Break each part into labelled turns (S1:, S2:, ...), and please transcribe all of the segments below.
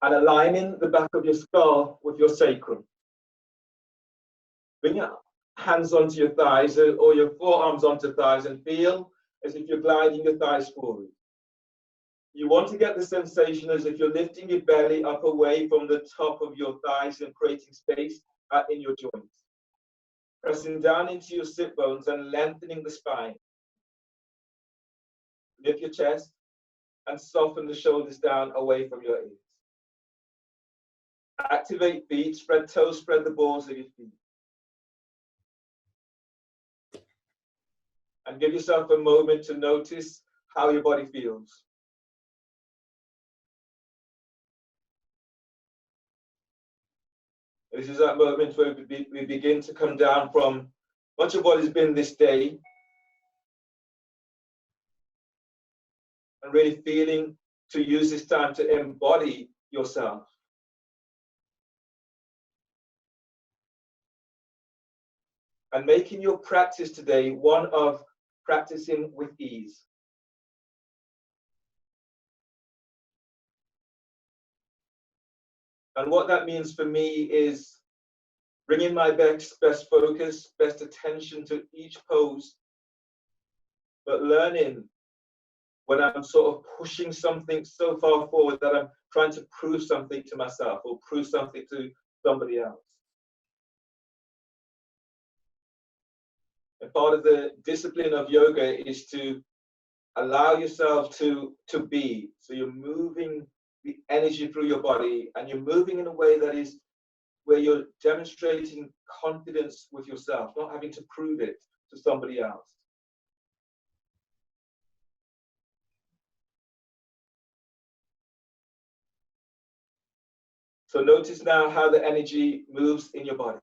S1: and aligning the back of your skull with your sacrum. Bring your hands onto your thighs or your forearms onto thighs and feel as if you're gliding your thighs forward. You want to get the sensation as if you're lifting your belly up away from the top of your thighs and creating space in your joints. Pressing down into your sit bones and lengthening the spine. Lift your chest and soften the shoulders down away from your ears. Activate feet, spread toes, spread the balls of your feet. And give yourself a moment to notice how your body feels. This is that moment where we begin to come down from much of what has been this day and really feeling to use this time to embody yourself. And making your practice today one of practicing with ease. And what that means for me is bringing my best focus, best attention to each pose, but learning when I'm sort of pushing something so far forward that I'm trying to prove something to myself or prove something to somebody else. And part of the discipline of yoga is to allow yourself to be. So you're moving the energy through your body and you're moving in a way that is where you're demonstrating confidence with yourself, not having to prove it to somebody else. So notice now how the energy moves in your body.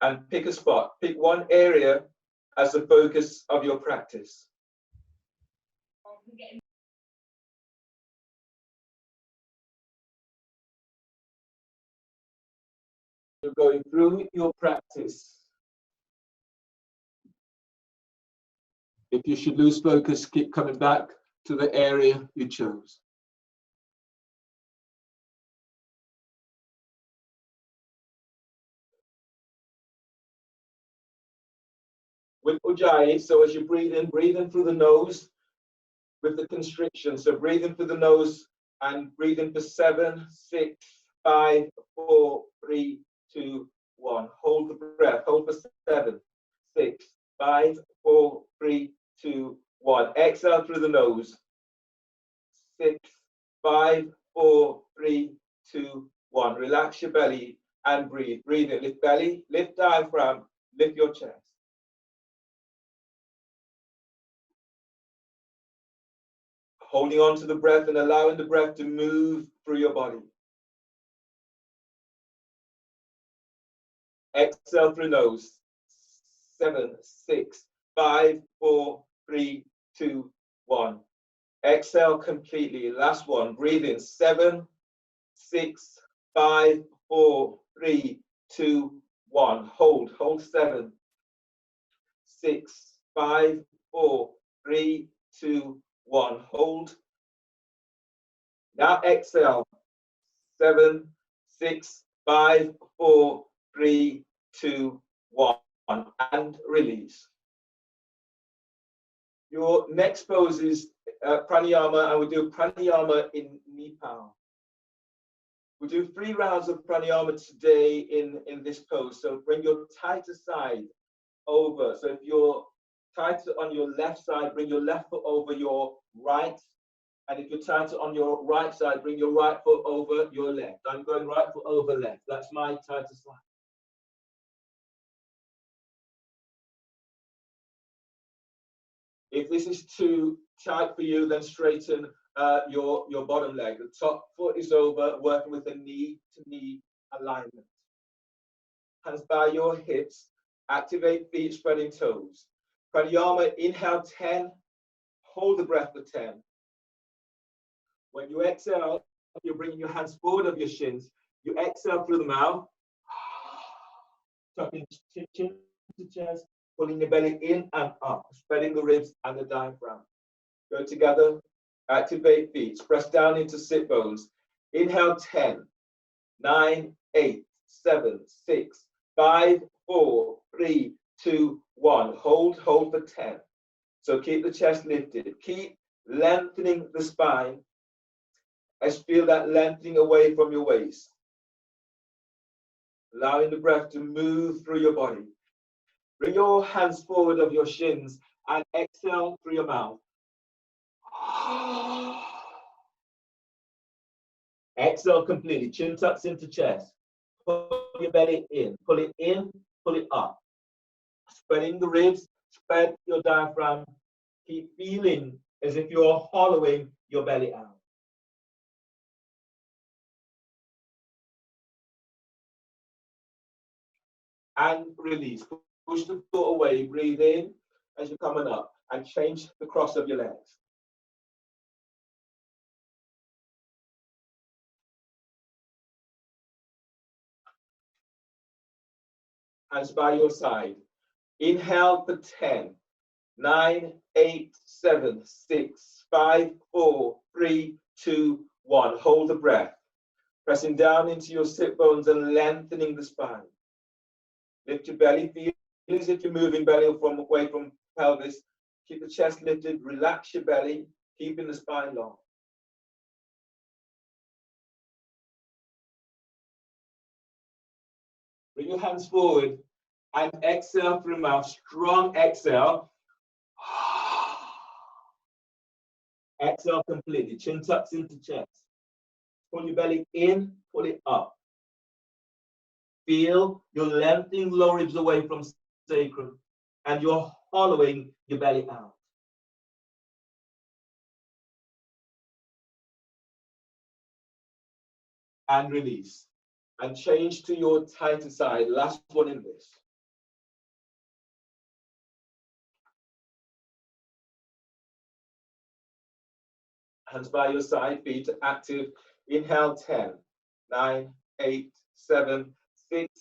S1: And pick a spot, pick one area as the focus of your practice. You're going through your practice. If you should lose focus, keep coming back to the area you chose. With Ujjayi, so as you breathe in through the nose with the constriction. So breathe in through the nose and breathe in for 7, 6, 5, 4, 3, 2, 1. Hold the breath. Hold for 7, 6, 5, 4, 3, 2, 1. Exhale through the nose. 6, 5, 4, 3, 2, 1. Relax your belly and breathe. Breathe in. Lift belly, lift diaphragm, lift your chest. Holding on to the breath and allowing the breath to move through your body. Exhale through nose. 7, 6, 5, 4, 3, 2, 1. Exhale completely. Last one. Breathe in. 7, 6, 5, 4, 3, 2, 1. Hold. Hold 7, 6, 5, 4, 3, 2, 1. Hold. Now exhale. 7, 6, 5, 4, 3, 2, 1. And release. Your next pose is Pranayama, and we do Pranayama in Nepal. We do 3 rounds of Pranayama today in this pose. So bring your tighter side over. So if you're tighter on your left side, bring your left foot over your right. And if you're tighter on your right side, bring your right foot over your left. I'm going right foot over left. That's my tighter side. If this is too tight for you, then straighten your bottom leg. The top foot is over, working with a knee-to-knee alignment. Hands by your hips. Activate feet, spreading toes. Pranayama, inhale 10. Hold the breath for 10. When you exhale, you're bringing your hands forward of your shins. You exhale through the mouth. Tucking chin to chest. Pulling the belly in and up, spreading the ribs and the diaphragm. Go together Activate feet. Press down into sit bones. Inhale 10, 9, 8, 7, 6, 5, 4, 3, 2, 1. Hold for 10. So keep the chest lifted. Keep lengthening the spine. I feel that lengthening away from your waist. Allowing the breath to move through your body. Bring your hands forward of your shins and exhale through your mouth. Exhale completely. Chin tucks into chest. Pull your belly in. Pull it up. Spreading the ribs. Spread your diaphragm. Keep feeling as if you're hollowing your belly out. And release. Push the foot away. Breathe in as you're coming up. And change the cross of your legs. Hands by your side. Inhale for 10, 9, 8, 7, 6, 5, 4, 3, 2, 1. Hold the breath. Pressing down into your sit bones and lengthening the spine. Lift your belly. Feel as if you're moving belly away from pelvis. Keep the chest lifted. Relax your belly, keeping the spine long. Bring your hands forward and exhale through mouth. Strong exhale. Exhale completely. Chin tucks into chest. Pull your belly in, pull it up. Feel you're lengthening lower ribs away from sacrum and you're hollowing your belly out. And release. And change to your tighter side. Last one in this. Hands by your side, feet active. Inhale 10, 9, 8, 7, 6,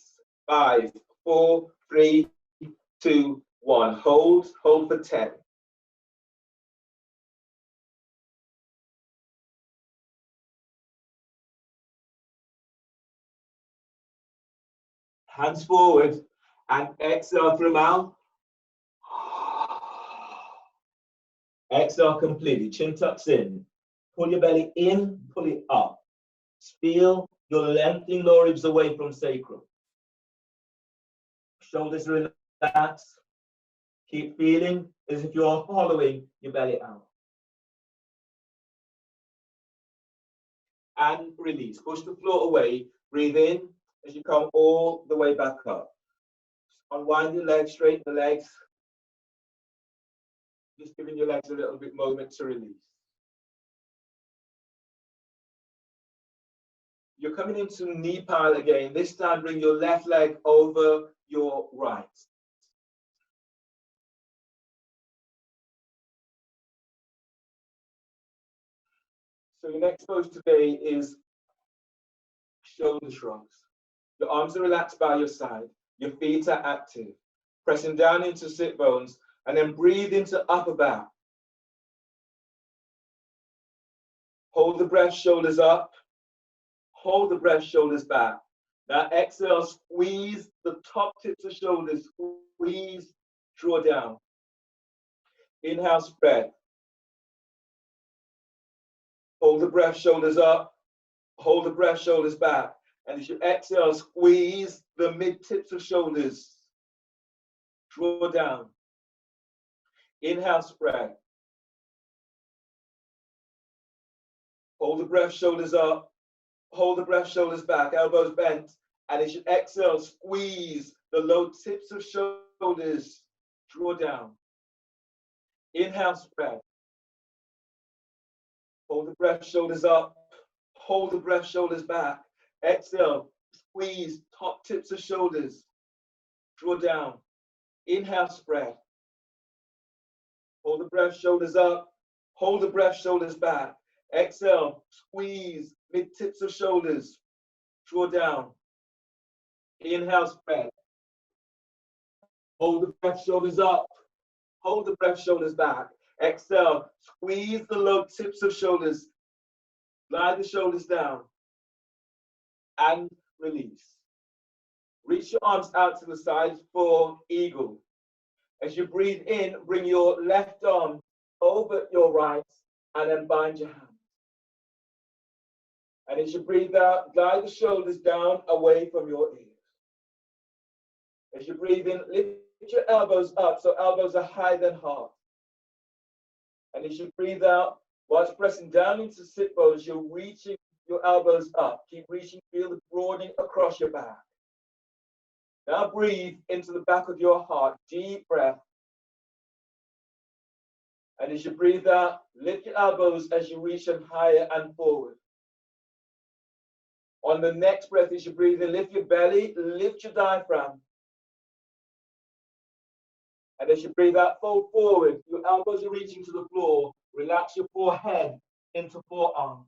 S1: 5, 4, 3, 2, 1. Hold for 10. Hands forward and exhale through mouth. Exhale completely. Chin tucks in. Pull your belly in, pull it up. Feel your lengthening lower ribs away from sacrum. Shoulders relax. Keep feeling as if you're hollowing your belly out. And release. Push the floor away. Breathe in as you come all the way back up. Unwind your legs, straighten the legs. Just giving your legs a little bit moment to release. You're coming into knee pile again. This time bring your left leg over your right. So your next pose today is shoulder shrugs. Your arms are relaxed by your side. Your feet are active. Pressing down into sit bones and then breathe into upper back. Hold the breath, shoulders up. Hold the breath, shoulders back. Now exhale, squeeze the top tips of shoulders. Squeeze, draw down. Inhale, spread. Hold the breath, shoulders up. Hold the breath, shoulders back. And as you exhale, squeeze the mid tips of shoulders. Draw down. Inhale, spread. Hold the breath, shoulders up. Hold the breath, shoulders back, elbows bent. And as you exhale, squeeze the low tips of shoulders. Draw down. Inhale, spread. Hold the breath, shoulders up. Hold the breath, shoulders back. Exhale, squeeze top tips of shoulders. Draw down. Inhale, spread. Hold the breath, shoulders up. Hold the breath, shoulders back. Exhale, squeeze mid tips of shoulders. Draw down. Inhale, spread. Hold the breath, shoulders up. Hold the breath, shoulders back. Exhale, squeeze the low tips of shoulders. Glide the shoulders down and release. Reach your arms out to the side for eagle. As you breathe in, bring your left arm over your right and then bind your hand. And as you breathe out, glide the shoulders down away from your ears. As you breathe in, lift your elbows up so elbows are higher than heart. And as you breathe out, whilst pressing down into sit bones, you're reaching your elbows up. Keep reaching, feel the broadening across your back. Now breathe into the back of your heart, deep breath. And as you breathe out, lift your elbows as you reach them higher and forward. On the next breath, as you breathe in, lift your belly, lift your diaphragm. And as you breathe out, fold forward. Your elbows are reaching to the floor. Relax your forehead into forearms.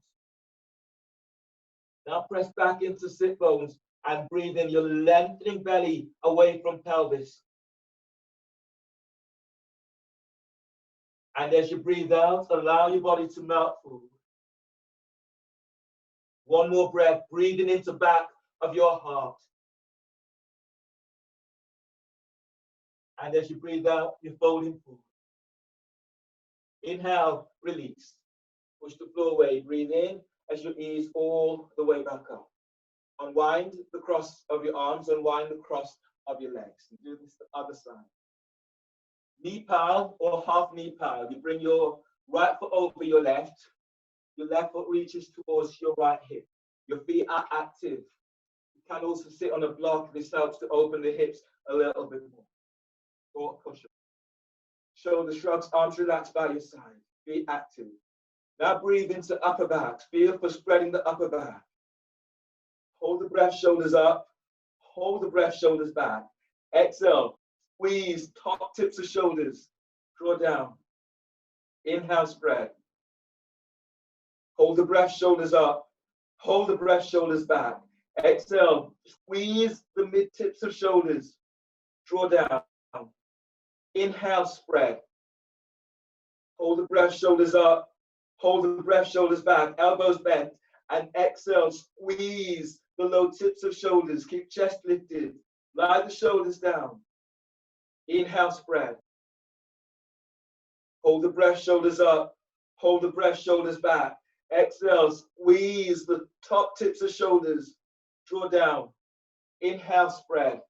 S1: Now press back into sit bones and breathe in your lengthening belly away from pelvis. And as you breathe out, allow your body to melt forward. One more breath, breathing into back of your heart. And as you breathe out, you're folding forward. Inhale, release. Push the floor away. Breathe in as you ease all the way back up. Unwind the cross of your arms, unwind the cross of your legs. And do this to the other side. Knee pile or half knee pile. You bring your right foot over your left foot reaches towards your right hip. Your feet are active. You can also sit on a block. This helps to open the hips a little bit more. Or push up. Shoulder shrugs, arms relaxed by your side. Feet active. Now breathe into upper back. Feel for spreading the upper back. Hold the breath, shoulders up. Hold the breath, shoulders back. Exhale. Squeeze top tips of shoulders. Draw down. Inhale, spread. Hold the breath, shoulders up. Hold the breath, shoulders back. Exhale. Squeeze the mid tips of shoulders. Draw down. Inhale, spread. Hold the breath, shoulders up. Hold the breath, shoulders back. Elbows bent. And exhale, squeeze the low tips of shoulders. Keep chest lifted. Lie the shoulders down. Inhale, spread. Hold the breath, shoulders up. Hold the breath, shoulders back. Exhale, squeeze the top tips of shoulders. Draw down. Inhale, spread.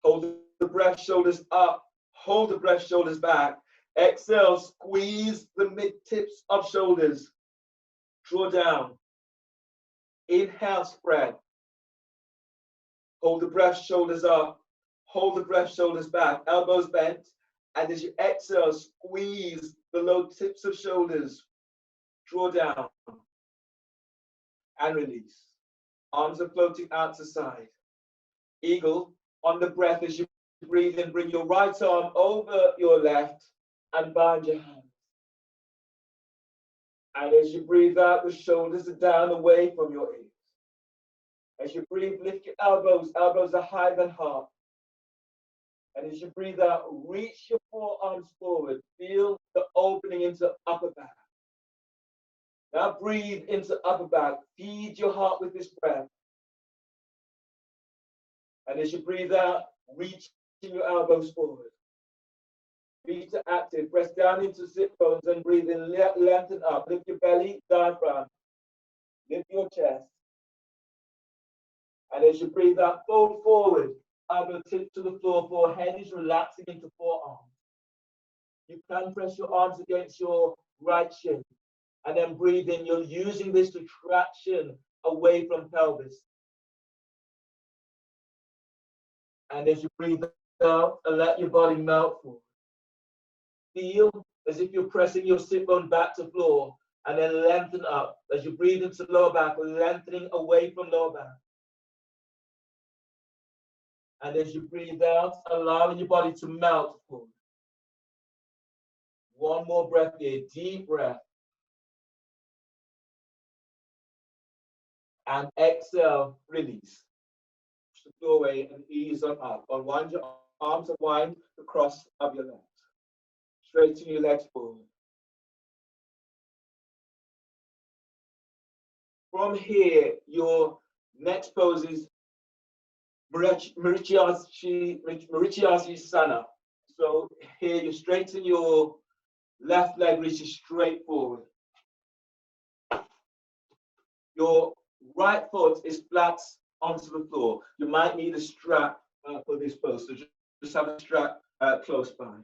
S1: Hold the breath, shoulders up. Hold the breath, shoulders back. Exhale, squeeze the mid tips of shoulders. Draw down. Inhale, spread. Hold the breath, shoulders up. Hold the breath, shoulders back. Elbows bent. And as you exhale, squeeze the low tips of shoulders. Draw down. And release. Arms are floating out to side. Eagle. On the breath, as you breathe in, bring your right arm over your left and bind your hands. And as you breathe out, the shoulders are down away from your ears. As you breathe, lift your elbows. Elbows are higher than heart. And as you breathe out, reach your forearms forward. Feel the opening into upper back. Now breathe into upper back. Feed your heart with this breath. And as you breathe out, reach your elbows forward. Feet are active. Press down into sit bones and breathe in. Lengthen up. Lift your belly, diaphragm. Lift your chest. And as you breathe out, fold forward. Elbow tip to the floor. Forehead is relaxing into forearms. You can press your arms against your right shin. And then breathe in. You're using this to traction away from pelvis. And as you breathe out, and let your body melt forward. Feel as if you're pressing your sit bone back to floor, and then lengthen up. As you breathe into lower back, lengthening away from lower back. And as you breathe out, allowing your body to melt forward. One more breath here, deep breath. And exhale, release. Push the floor away and ease on up. Unwind your arms, unwind the cross of your legs. Straighten your legs forward. From here, your next pose is Marichiyasana. So here you straighten your left leg, reaches straight forward. Your right foot is flat onto the floor. You might need a strap for this pose, so just have a strap close by.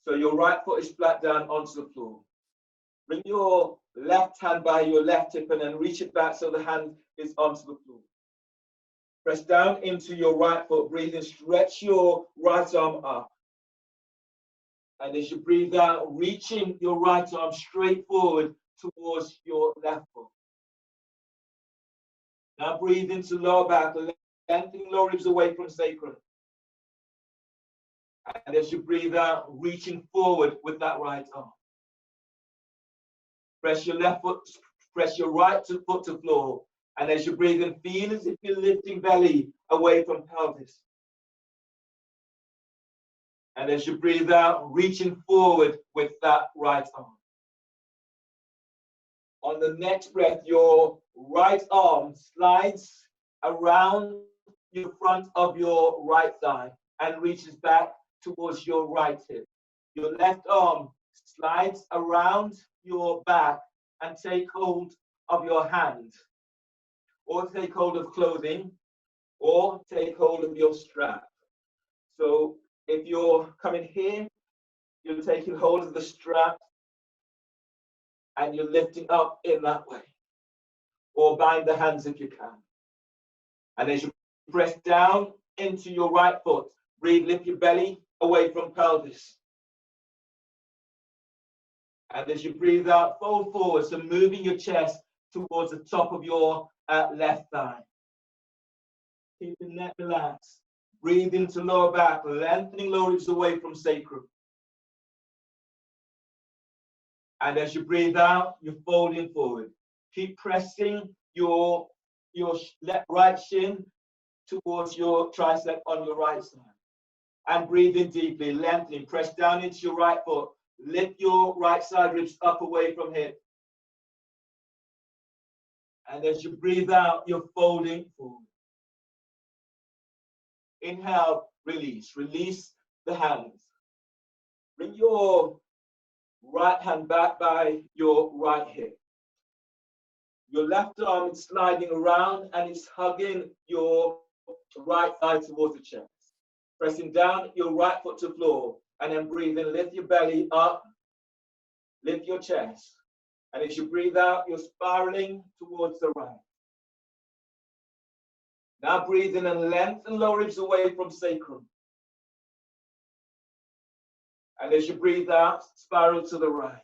S1: So your right foot is flat down onto the floor. Bring your left hand by your left hip and then reach it back so the hand is onto the floor. Press down into your right foot, breathe in, stretch your right arm up. And as you breathe out, reaching your right arm straight forward towards your left foot. Now breathe into lower back, lengthening lower ribs away from sacrum. And as you breathe out, reaching forward with that right arm. Press your left foot, press your right foot to floor. And as you breathe in, feel as if you're lifting belly away from pelvis. And as you breathe out, reaching forward with that right arm. On the next breath, your right arm slides around the front of your right thigh and reaches back towards your right hip. Your left arm slides around your back and take hold of your hand, or take hold of clothing, or take hold of your strap. So if you're coming here, you're taking hold of the strap and you're lifting up in that way, or bind the hands if you can. And as you press down into your right foot, breathe, lift your belly away from pelvis. And as you breathe out, fold forward, so moving your chest towards the top of your left thigh. Keep the neck relaxed. Breathe into lower back, lengthening lower ribs away from sacrum. And as you breathe out, you're folding forward. Keep pressing your right shin towards your tricep on your right side. And breathe in deeply, lengthening. Press down into your right foot. Lift your right side ribs up away from hip. And as you breathe out, you're folding forward. Inhale, release. Release the hands. Bring your right hand back by your right hip. Your left arm is sliding around and it's hugging your right thigh towards the chest. Pressing down your right foot to floor and then breathe in, lift your belly up, lift your chest. And as you breathe out, you're spiraling towards the right. Now breathe in and lengthen lower ribs away from sacrum. And as you breathe out, spiral to the right.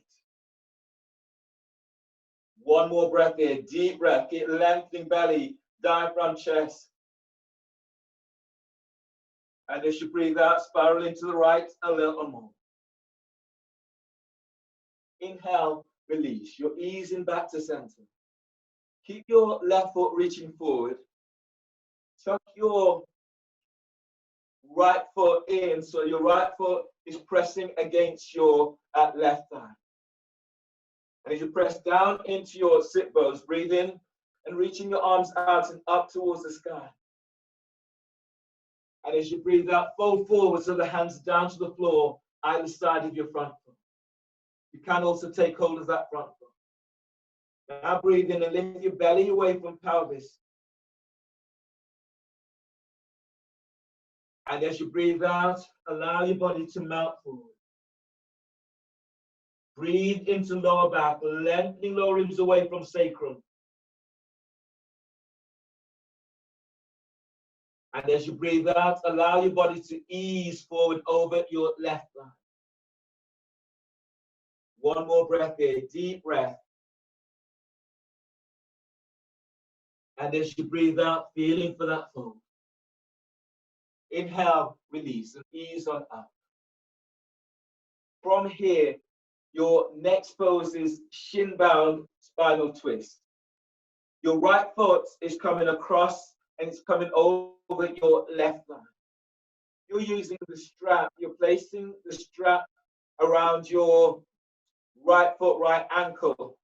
S1: One more breath here, deep breath, keep lengthening belly, diaphragm, chest. And as you breathe out, spiraling to the right a little more. Inhale, release. You're easing back to center. Keep your left foot reaching forward. Tuck your right foot in, so your right foot is pressing against your left thigh. And as you press down into your sit bones, breathe in and reaching your arms out and up towards the sky. And as you breathe out, fold forward so the hands down to the floor, either side of your front foot. You can also take hold of that front foot. Now breathe in and lift your belly away from pelvis. And as you breathe out, allow your body to melt forward. Breathe into lower back, lengthening lower ribs away from sacrum. And as you breathe out, allow your body to ease forward over your left thigh. One more breath here, deep breath. And as you breathe out, feeling for that fold. Inhale, release, and ease on up. From here, your next pose is shin bound spinal twist. Your right foot is coming across and it's coming over your left thigh. you're using the strap. You're placing the strap around your right foot, right ankle.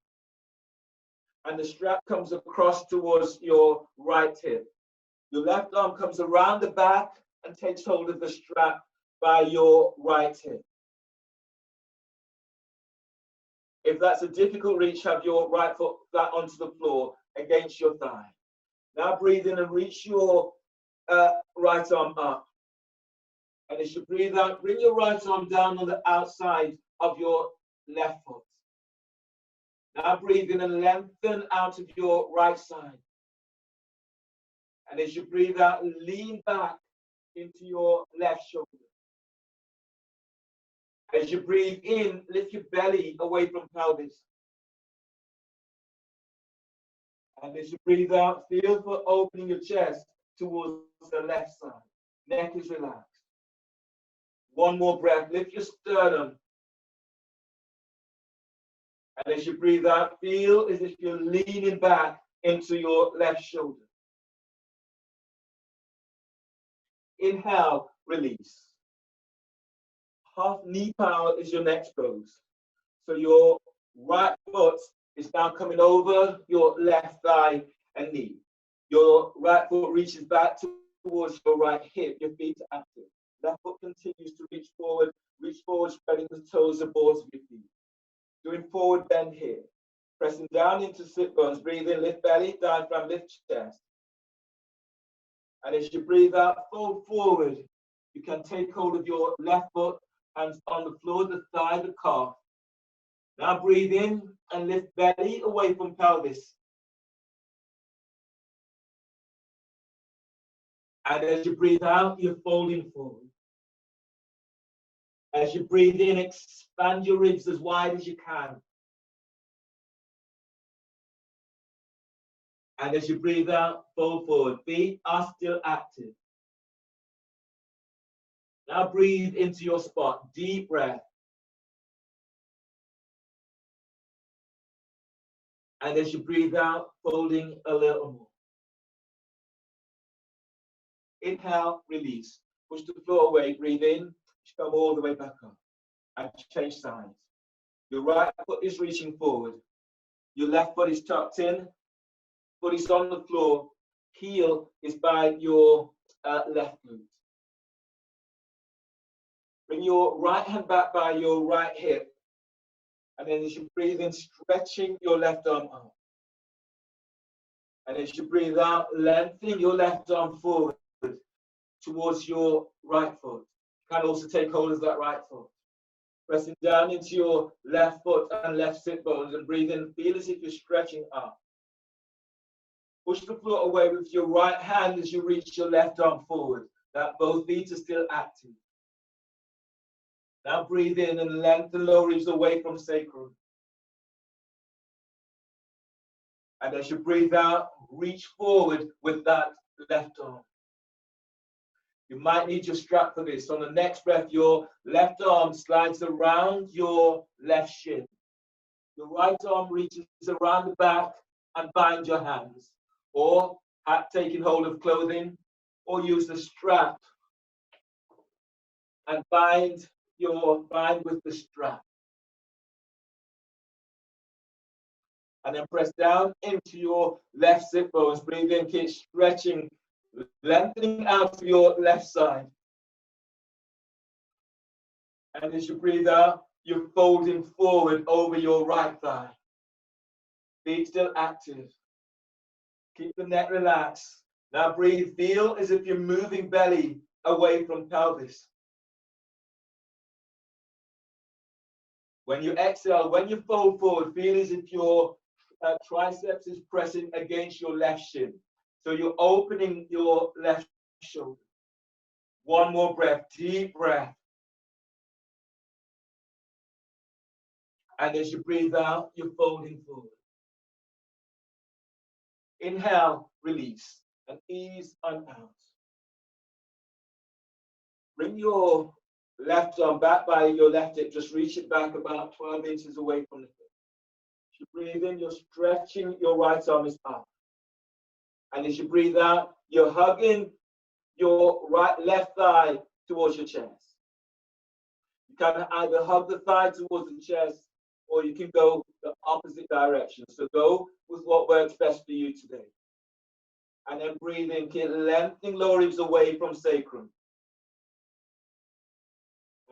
S1: And the strap comes across towards your right hip. Your left arm comes around the back and takes hold of the strap by your right hip. If that's a difficult reach, have your right foot flat onto the floor against your thigh. Now breathe in and reach your right arm up. And as you breathe out, bring your right arm down on the outside of your left foot. Now breathe in and lengthen out of your right side. And as you breathe out, lean back into your left shoulder. As you breathe in, lift your belly away from pelvis. And as you breathe out, feel for opening your chest towards the left side. Neck is relaxed. One more breath, lift your sternum. And as you breathe out, feel as if you're leaning back into your left shoulder. Inhale, release. Half knee power is your next pose. So your right foot is now coming over your left thigh and knee. Your right foot reaches back towards your right hip. Your feet are active. Left foot continues to reach forward, spreading the toes and balls of your feet. Doing forward bend here. Pressing down into sit bones. Breathe in, lift belly, diaphragm, lift chest. And as you breathe out, fold forward. You can take hold of your left foot, hands on the floor, the thigh, the calf. Now breathe in and lift belly away from pelvis. And as you breathe out, you're folding forward. As you breathe in, expand your ribs as wide as you can. And as you breathe out, fold forward. Feet are still active. Now breathe into your spot. Deep breath. And as you breathe out, folding a little more. Inhale, release. Push the floor away. Breathe in. Come all the way back up. And change sides. Your right foot is reaching forward. Your left foot is tucked in. Foot is on the floor. Heel is by your left glute. Bring your right hand back by your right hip. And then as you breathe in, stretching your left arm up. And as you breathe out, lengthening your left arm forward towards your right foot. You can also take hold of that right foot. Pressing down into your left foot and left sit bones and breathe in. Feel as if you're stretching up. Push the floor away with your right hand as you reach your left arm forward. That both feet are still active. Now breathe in and lengthen lower ribs away from sacrum. And as you breathe out, reach forward with that left arm. You might need your strap for this. On the next breath, your left arm slides around your left shin. Your right arm reaches around the back and bind your hands. Or taking hold of clothing, or use the strap and bind with the strap. And then press down into your left sit bones. Breathe in, keep stretching, lengthening out to your left side. And as you breathe out, you're folding forward over your right thigh. Feet still active. Keep the neck relaxed. Now breathe, feel as if you're moving belly away from pelvis. When you exhale, when you fold forward, feel as if your triceps is pressing against your left shin. So you're opening your left shoulder. One more breath, deep breath. And as you breathe out, you're folding forward. Inhale, release, and ease on out. Bring your left arm back by your left hip. Just reach it back about 12 inches away from the hip. As you breathe in, you're stretching, your right arm is up. And as you breathe out, you're hugging your left thigh towards your chest. You can either hug the thigh towards the chest, or you can go the opposite direction. So go with what works best for you today. And then breathe in, keep lengthening lower ribs away from sacrum.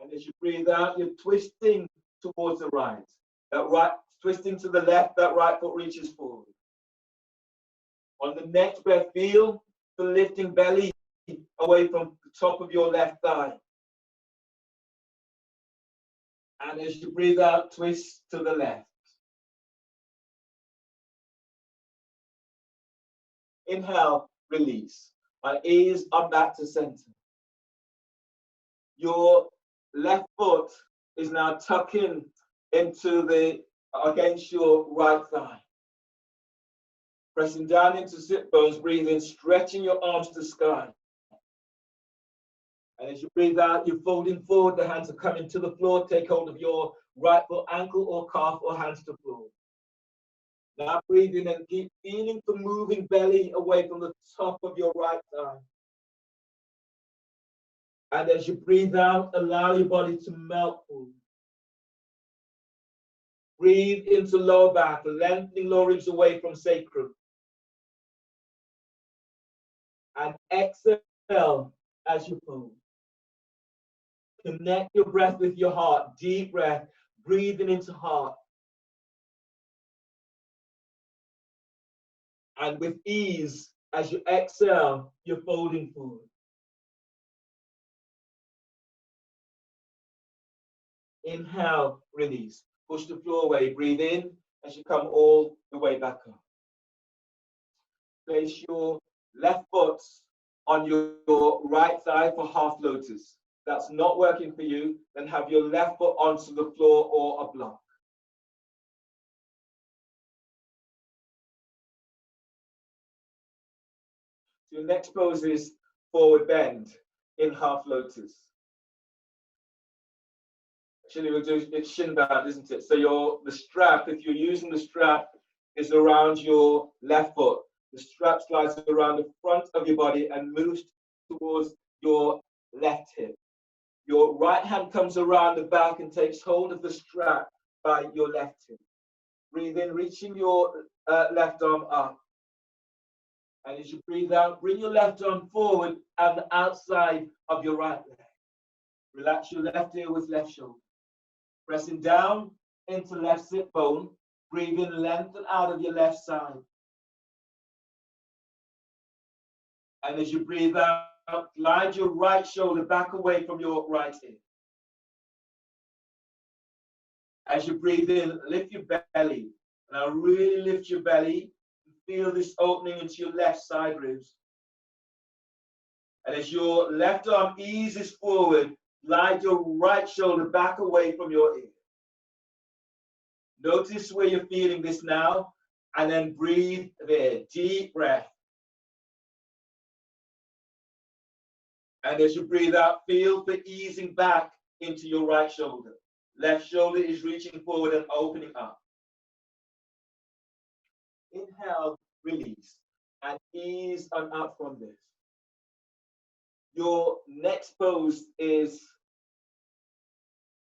S1: And as you breathe out, you're twisting towards the right. That right, twisting to the left, that right foot reaches forward. On the next breath, feel the lifting belly away from the top of your left thigh. And as you breathe out, twist to the left. Inhale, release. My ears are back to center. Your left foot is now tucking into against your right thigh. Pressing down into sit bones, breathe in, stretching your arms to sky. And as you breathe out, you're folding forward, the hands are coming to the floor. Take hold of your right foot, ankle or calf, or hands to floor. Now breathe in and keep feeling the moving belly away from the top of your right thigh. And as you breathe out, allow your body to melt forward. Breathe into lower back, lengthening lower ribs away from sacrum. And exhale as you fold. Connect your breath with your heart. Deep breath, breathing into heart. And with ease, as you exhale, you're folding forward. Inhale, release. Push the floor away. Breathe in as you come all the way back up. Place your left foot on your right thigh for half lotus. That's not working for you, then have your left foot onto the floor or a block. Your next pose is forward bend in half lotus. Actually, we'll do it's shin bend, isn't it? So the strap, if you're using the strap, is around your left foot. The strap slides around the front of your body and moves towards your left hip. Your right hand comes around the back and takes hold of the strap by your left hip. Breathe in, reaching your left arm up. And as you breathe out, bring your left arm forward and the outside of your right leg. Relax your left ear with left shoulder. Pressing down into left sit bone. Breathe in, lengthen out of your left side. And as you breathe out, glide your right shoulder back away from your right ear. As you breathe in, lift your belly. Now really lift your belly. Feel this opening into your left side ribs. And as your left arm eases forward, glide your right shoulder back away from your ear. Notice where you're feeling this now, and then breathe there. Deep breath. And as you breathe out, feel the easing back into your right shoulder. Left shoulder is reaching forward and opening up. Inhale, release, and ease on out from this. Your next pose is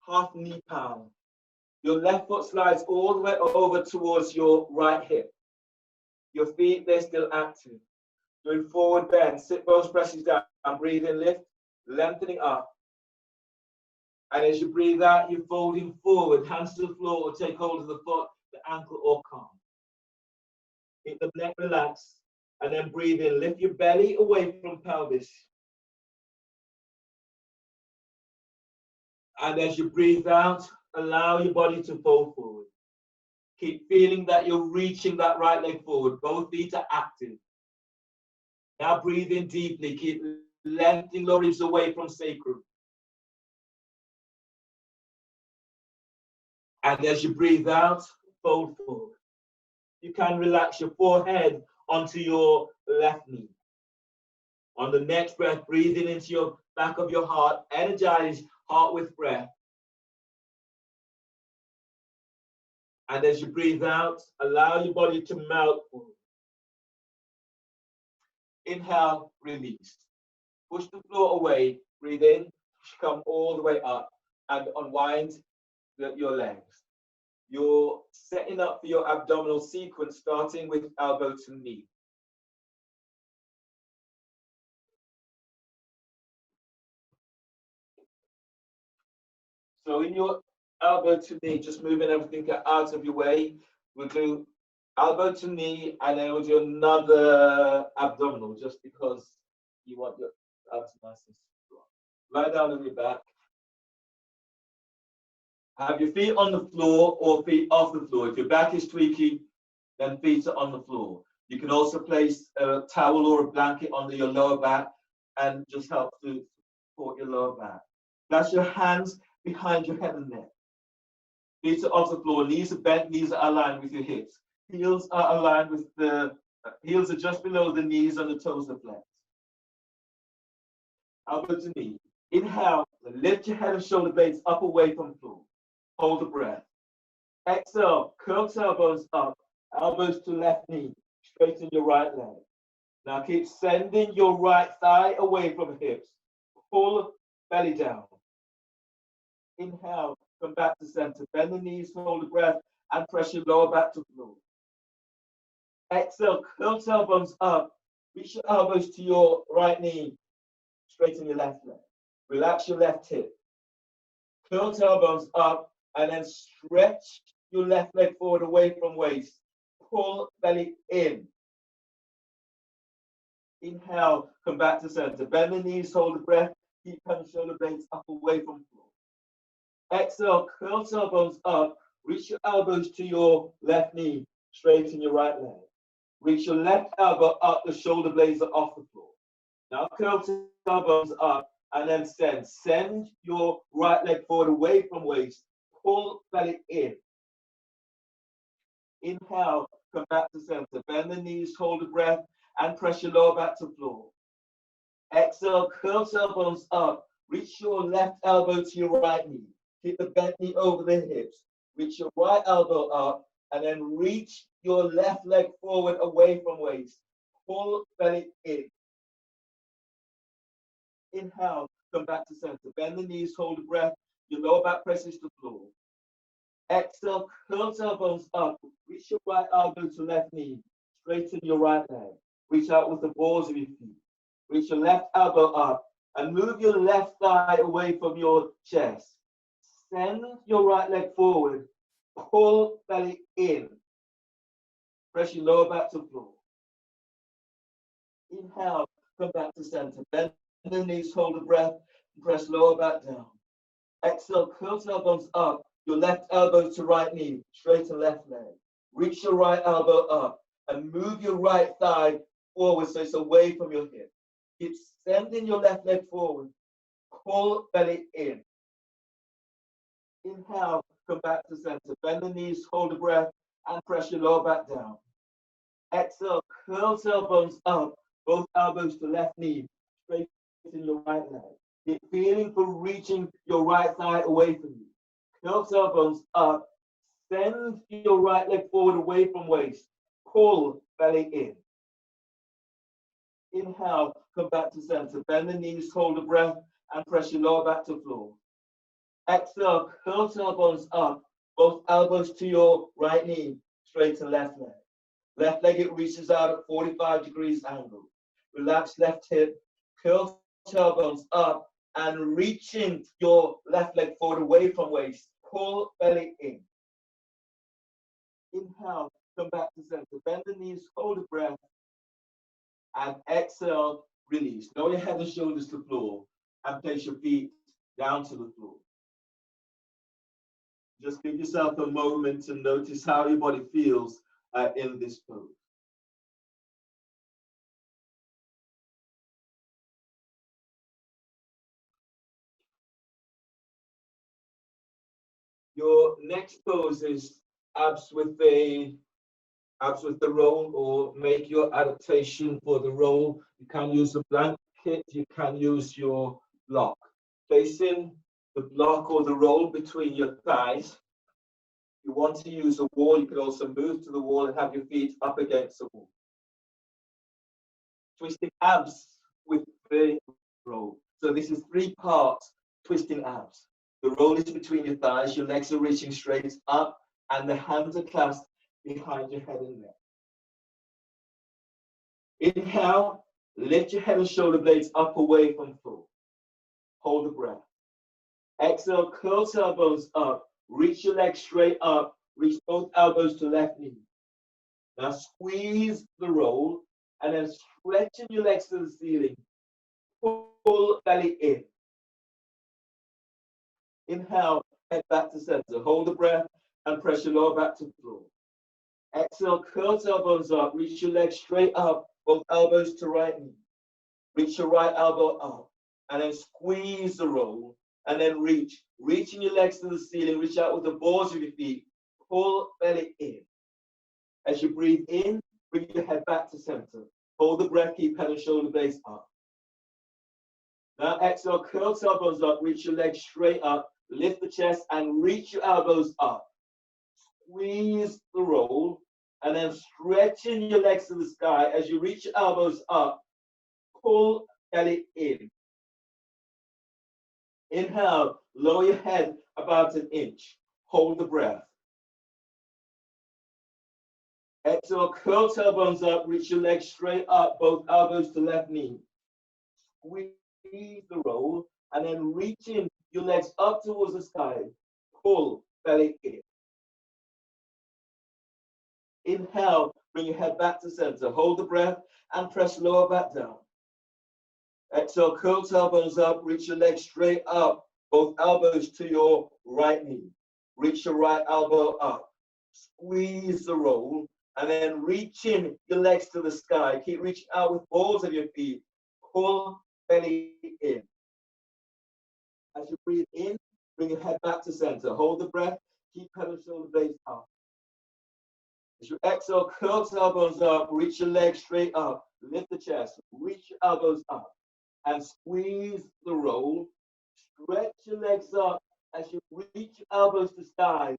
S1: half knee pound. Your left foot slides all the way over towards your right hip. Your feet, they're still active. Doing forward bend, sit bones presses down, and breathe in, lift, lengthening up. And as you breathe out, you're folding forward, hands to the floor, or take hold of the foot, the ankle, or calf. Keep the neck relaxed, and then breathe in. Lift your belly away from pelvis. And as you breathe out, allow your body to fold forward. Keep feeling that you're reaching that right leg forward. Both feet are active. Now breathe in deeply. Keep lengthening lower ribs away from sacrum. And as you breathe out, fold forward. You can relax your forehead onto your left knee. On the next breath, breathing into your back of your heart. Energize heart with breath. And as you breathe out, allow your body to melt forward. Inhale, release. Push the floor away. Breathe in, come all the way up and unwind your legs. You're setting up for your abdominal sequence, starting with elbow to knee. So in your elbow to knee, just moving everything out of your way, we'll do elbow to knee, and then we'll do another abdominal, just because you want your abs nice and strong. Lie down on your back. Have your feet on the floor or feet off the floor. If your back is tweaking, then feet are on the floor. You can also place a towel or a blanket under your lower back and just help to support your lower back. That's your hands behind your head and neck. Feet are off the floor, knees are bent, knees are aligned with your hips. Heels are aligned with the, heels are just below the knees and the toes are flexed. Elbow to knee. Inhale, lift your head and shoulder blades up away from the floor. Hold the breath. Exhale, curl tailbones up, elbows to left knee, straighten your right leg. Now keep sending your right thigh away from the hips. Pull belly down. Inhale, come back to center. Bend the knees, hold the breath, and press your lower back to the floor. Exhale, curl tailbones up, reach your elbows to your right knee, straighten your left leg. Relax your left hip. Curl tailbones up, and then stretch your left leg forward away from waist. Pull belly in. Inhale, come back to center. Bend the knees, hold the breath. Keep hand shoulder blades up away from the floor. Exhale, curl tailbones up. Reach your elbows to your left knee. Straighten your right leg. Reach your left elbow up. The shoulder blades are off the floor. Now curl tailbones up and then send. Send your right leg forward away from waist. Pull belly in. Inhale, come back to center. Bend the knees, hold the breath, and press your lower back to floor. Exhale, curl tailbones up. Reach your left elbow to your right knee. Keep the bent knee over the hips. Reach your right elbow up, and then reach your left leg forward away from waist. Pull belly in. Inhale, come back to center. Bend the knees, hold the breath. Your lower back presses the floor. Exhale, curl tailbones up. Reach your right elbow to left knee. Straighten your right leg. Reach out with the balls of your feet. Reach your left elbow up and move your left thigh away from your chest. Send your right leg forward. Pull belly in. Press your lower back to the floor. Inhale, come back to center. Bend the knees, hold the breath, and press lower back down. Exhale, curl tailbones up. Your left elbow to right knee, straighten left leg. Reach your right elbow up and move your right thigh forward so it's away from your hip. Keep sending your left leg forward. Pull belly in. Inhale, come back to center. Bend the knees, hold the breath, and press your lower back down. Exhale, curl tailbones up, both elbows to left knee, straighten your right leg. Keep feeling for reaching your right thigh away from you. Curl tailbones up, send your right leg forward away from waist. Pull belly in. Inhale, come back to center. Bend the knees, hold the breath, and press your lower back to floor. Exhale, curl tailbones up, both elbows to your right knee, straighten left leg. Left leg, it reaches out at 45 degrees angle. Relax left hip, curl tailbones up, and reaching your left leg forward away from waist. Pull belly in. Inhale, come back to center. Bend the knees, hold the breath, and exhale, release. Lower your head and shoulders to the floor, and place your feet down to the floor. Just give yourself a moment to notice how your body feels in this pose. Your next pose is abs with the roll, or make your adaptation for the roll. You can use a blanket, you can use your block. Placing the block or the roll between your thighs. If you want to use a wall, you can also move to the wall and have your feet up against the wall. Twisting abs with the roll. So this is 3 parts. twisting out. The roll is between your thighs, your legs are reaching straight up, and the hands are clasped behind your head and neck. Inhale, lift your head and shoulder blades up away from the floor. Hold the breath. Exhale, curl tailbones up, reach your legs straight up, reach both elbows to left knee. Now squeeze the roll, and then stretching your legs to the ceiling. Pull belly in. Inhale, head back to center. Hold the breath and press your lower back to the floor. Exhale, curl tailbones up, reach your legs straight up, both elbows to right knee. Reach your right elbow up, and then squeeze the roll, and then reaching your legs to the ceiling, reach out with the balls of your feet, pull belly in. As you breathe in, bring your head back to center. Hold the breath, keep head and shoulder blades up. Now exhale, curl tailbones up, reach your legs straight up, lift the chest and reach your elbows up. Squeeze the roll, and then stretching your legs to the sky. As you reach your elbows up, pull belly in. Inhale, lower your head about an inch. Hold the breath. Exhale, curl tailbones up, reach your legs straight up, both elbows to left knee. Squeeze the roll, and then reaching your legs up towards the sky. Pull belly in. Inhale, bring your head back to center. Hold the breath and press lower back down. Exhale, curl tailbones up, reach your legs straight up, both elbows to your right knee. Reach your right elbow up. Squeeze the roll, and then reaching your legs to the sky. Keep reaching out with balls of your feet. Pull belly in. As you breathe in, bring your head back to center. Hold the breath. Keep head and shoulder blades up. As you exhale, curl tailbones up, reach your legs straight up, lift the chest, reach your elbows up, and squeeze the roll. Stretch your legs up as you reach your elbows to sky.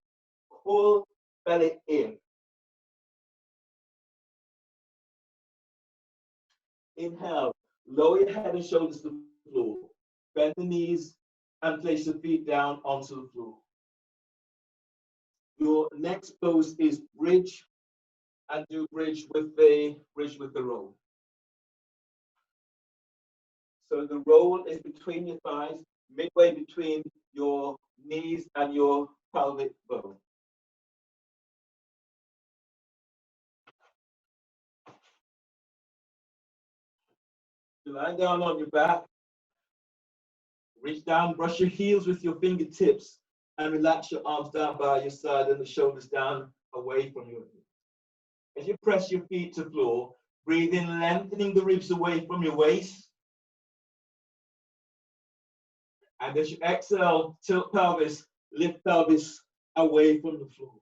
S1: Pull belly in. Inhale, lower your head and shoulders to the floor. Bend the knees and place your feet down onto the floor. Your next pose is bridge, and do bridge with the roll. So the roll is between your thighs, midway between your knees and your pelvic bone. You lie down on your back, reach down, brush your heels with your fingertips, and relax your arms down by your side and the shoulders down away from your knees. As you press your feet to the floor, breathe in, lengthening the ribs away from your waist. And as you exhale, tilt pelvis, lift pelvis away from the floor.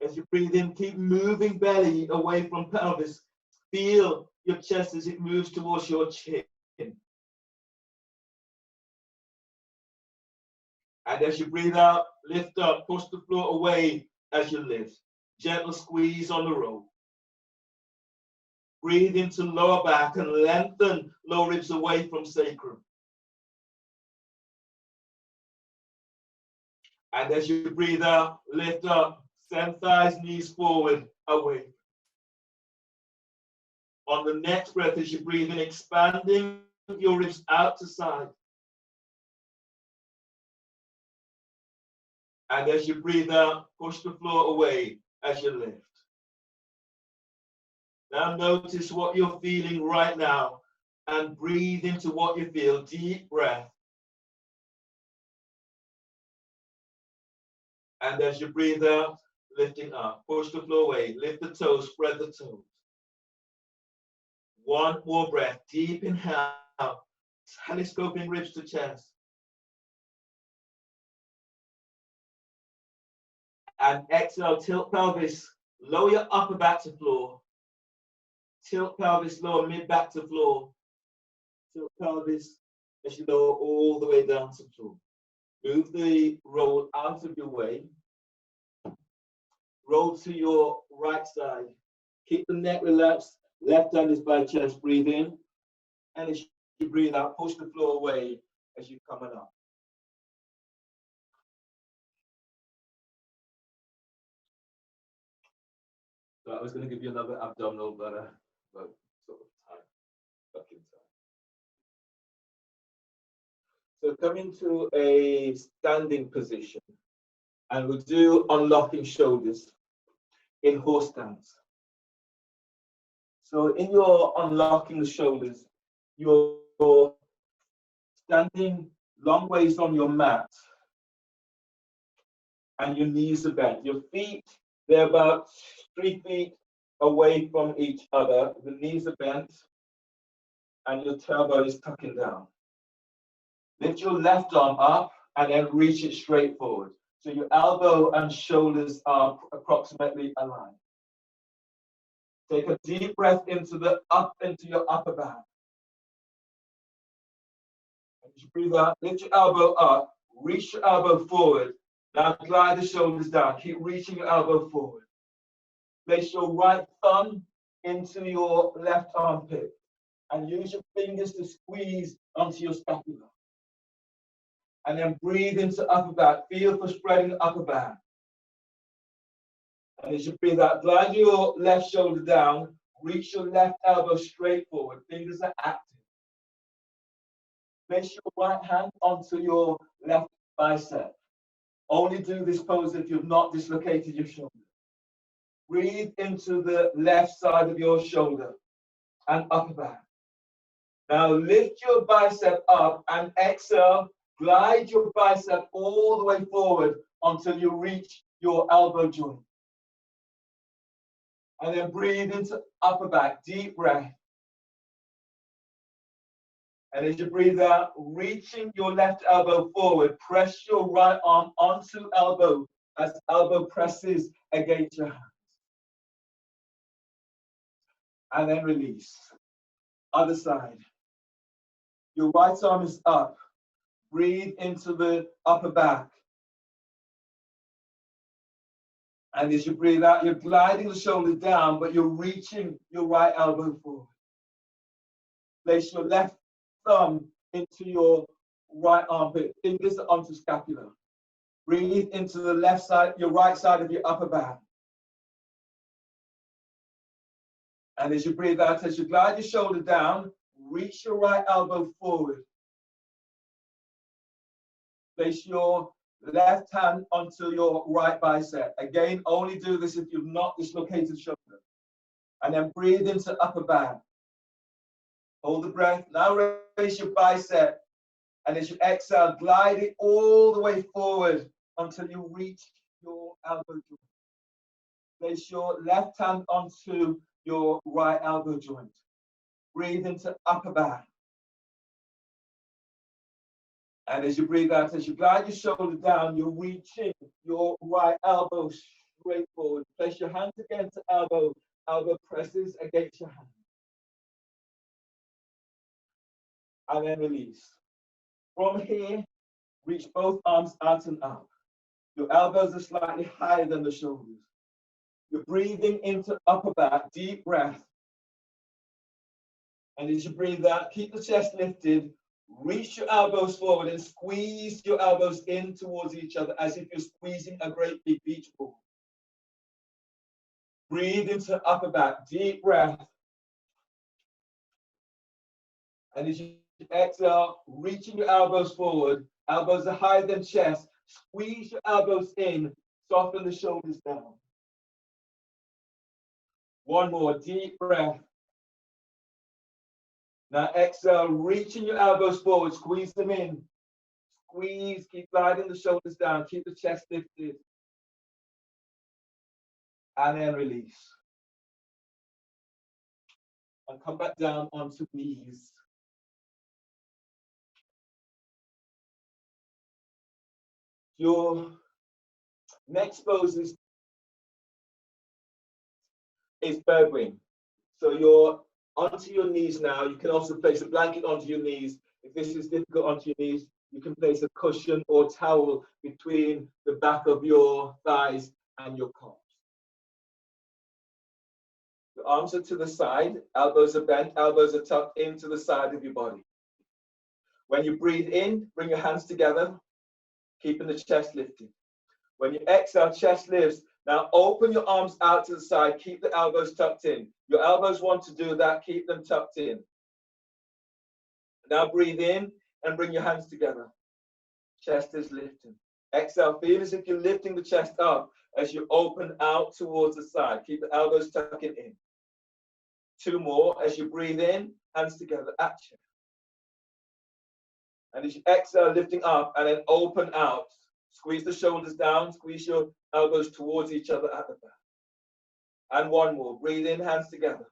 S1: As you breathe in, keep moving belly away from pelvis. Feel your chest as it moves towards your chin. And as you breathe out, lift up, push the floor away as you lift. Gentle squeeze on the roll. Breathe into lower back and lengthen lower ribs away from sacrum. And as you breathe out, lift up, send thighs, knees forward, away. On the next breath, as you breathe in, expanding your ribs out to side. And as you breathe out, push the floor away as you lift. Now notice what you're feeling right now and breathe into what you feel. Deep breath. And as you breathe out, lifting up, push the floor away, lift the toes, spread the toes. One more breath, deep inhale, telescoping ribs to chest. And exhale, tilt pelvis, lower your upper back to floor. Tilt pelvis, lower mid back to floor. Tilt pelvis as you lower all the way down to floor. Move the roll out of your way. Roll to your right side. Keep the neck relaxed. Left hand is by chest. Breathe in. And as you breathe out, push the floor away as you're coming up. So I was going to give you another abdominal, but sort of time, back in time. So come into a standing position, and we'll do unlocking shoulders in horse stance. So in your unlocking the shoulders, you're standing long ways on your mat, and your knees are bent. Your feet, they're about 3 feet away from each other. The knees are bent, and your tailbone is tucking down. Lift your left arm up, and then reach it straight forward. So your elbow and shoulders are approximately aligned. Take a deep breath into your upper back. As you breathe out, lift your elbow up, reach your elbow forward. Now glide the shoulders down. Keep reaching your elbow forward. Place your right thumb into your left armpit and use your fingers to squeeze onto your scapula. And then breathe into upper back. Feel for spreading the upper back. And as you breathe out, glide your left shoulder down. Reach your left elbow straight forward. Fingers are active. Place your right hand onto your left bicep. Only do this pose if you've not dislocated your shoulder. Breathe into the left side of your shoulder and upper back. Now lift your bicep up and exhale. Glide your bicep all the way forward until you reach your elbow joint. And then breathe into upper back, deep breath. And as you breathe out, reaching your left elbow forward, press your right arm onto elbow as elbow presses against your hand. And then release. Other side. Your right arm is up. Breathe into the upper back. And as you breathe out, you're gliding the shoulders down, but you're reaching your right elbow forward. Place your left thumb into your right armpit, fingers onto scapula. Breathe into the left side, your right side of your upper back. And as you breathe out, as you glide your shoulder down, reach your right elbow forward. Place your left hand onto your right bicep. Again, only do this if you've not dislocated shoulder. And then breathe into upper back. Hold the breath. Now raise your bicep. And as you exhale, glide it all the way forward until you reach your elbow joint. Place your left hand onto your right elbow joint. Breathe into upper back. And as you breathe out, as you glide your shoulder down, you're reaching your right elbow straight forward. Place your hands against the elbow. Elbow presses against your hand. And then release. From here, reach both arms out and up. Your elbows are slightly higher than the shoulders. You're breathing into upper back, deep breath. And as you breathe out, keep the chest lifted. Reach your elbows forward and squeeze your elbows in towards each other as if you're squeezing a great big beach ball. Breathe into upper back, deep breath. And as you exhale, reaching your elbows forward, elbows are higher than chest. Squeeze your elbows in, soften the shoulders down. One more, deep breath. Now exhale, reaching your elbows forward, squeeze them in. Squeeze, keep gliding the shoulders down, keep the chest lifted. And then release. And come back down onto knees. Your next pose is bird wing. So you're onto your knees now. You can also place a blanket onto your knees. If this is difficult onto your knees, you can place a cushion or towel between the back of your thighs and your calves. Your arms are to the side, elbows are bent, elbows are tucked into the side of your body. When you breathe in, bring your hands together, keeping the chest lifted. When you exhale, chest lifts. Now open your arms out to the side, keep the elbows tucked in. Your elbows want to do that, keep them tucked in. Now breathe in and bring your hands together. Chest is lifting. Exhale, feel as if you're lifting the chest up as you open out towards the side. Keep the elbows tucking in. 2 more. As you breathe in, hands together, action. And as you exhale, lifting up and then open out. Squeeze the shoulders down, squeeze your elbows towards each other at the back. And 1 more. Breathe in, hands together.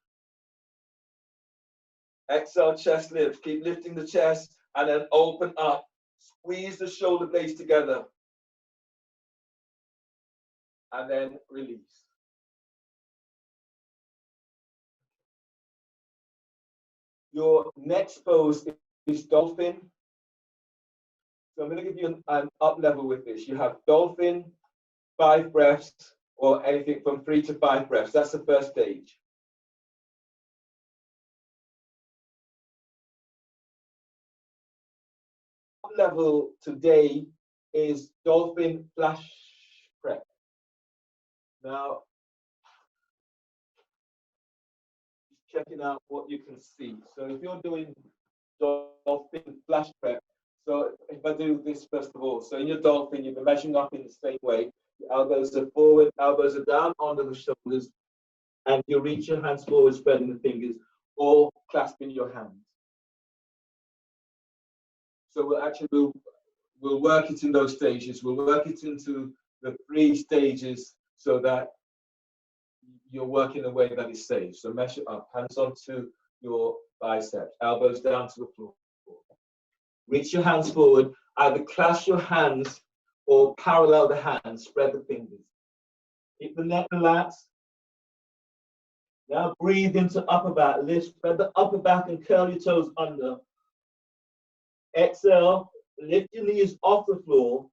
S1: Exhale, chest lifts. Keep lifting the chest and then open up. Squeeze the shoulder blades together. And then release. Your next pose is Dolphin. So I'm going to give you an up level with this. You have Dolphin, 5 breaths, or anything from 3 to 5 breaths. That's the first stage. Up level today is Dolphin flash prep. Now, just checking out what you can see. So if you're doing Dolphin flash prep, so if I do this first of all, so in your Dolphin, you'll be measuring up in the same way. Your elbows are forward, elbows are down onto the shoulders, and you reach your hands forward, spreading the fingers, or clasping your hands. So we'll work it in those stages. We'll work it into the 3 stages so that you're working in a way that is safe. So measure up, hands onto your biceps, elbows down to the floor. Reach your hands forward, either clasp your hands or parallel the hands, spread the fingers. Keep the neck relaxed. Now breathe into upper back, lift, spread the upper back and curl your toes under. Exhale, lift your knees off the floor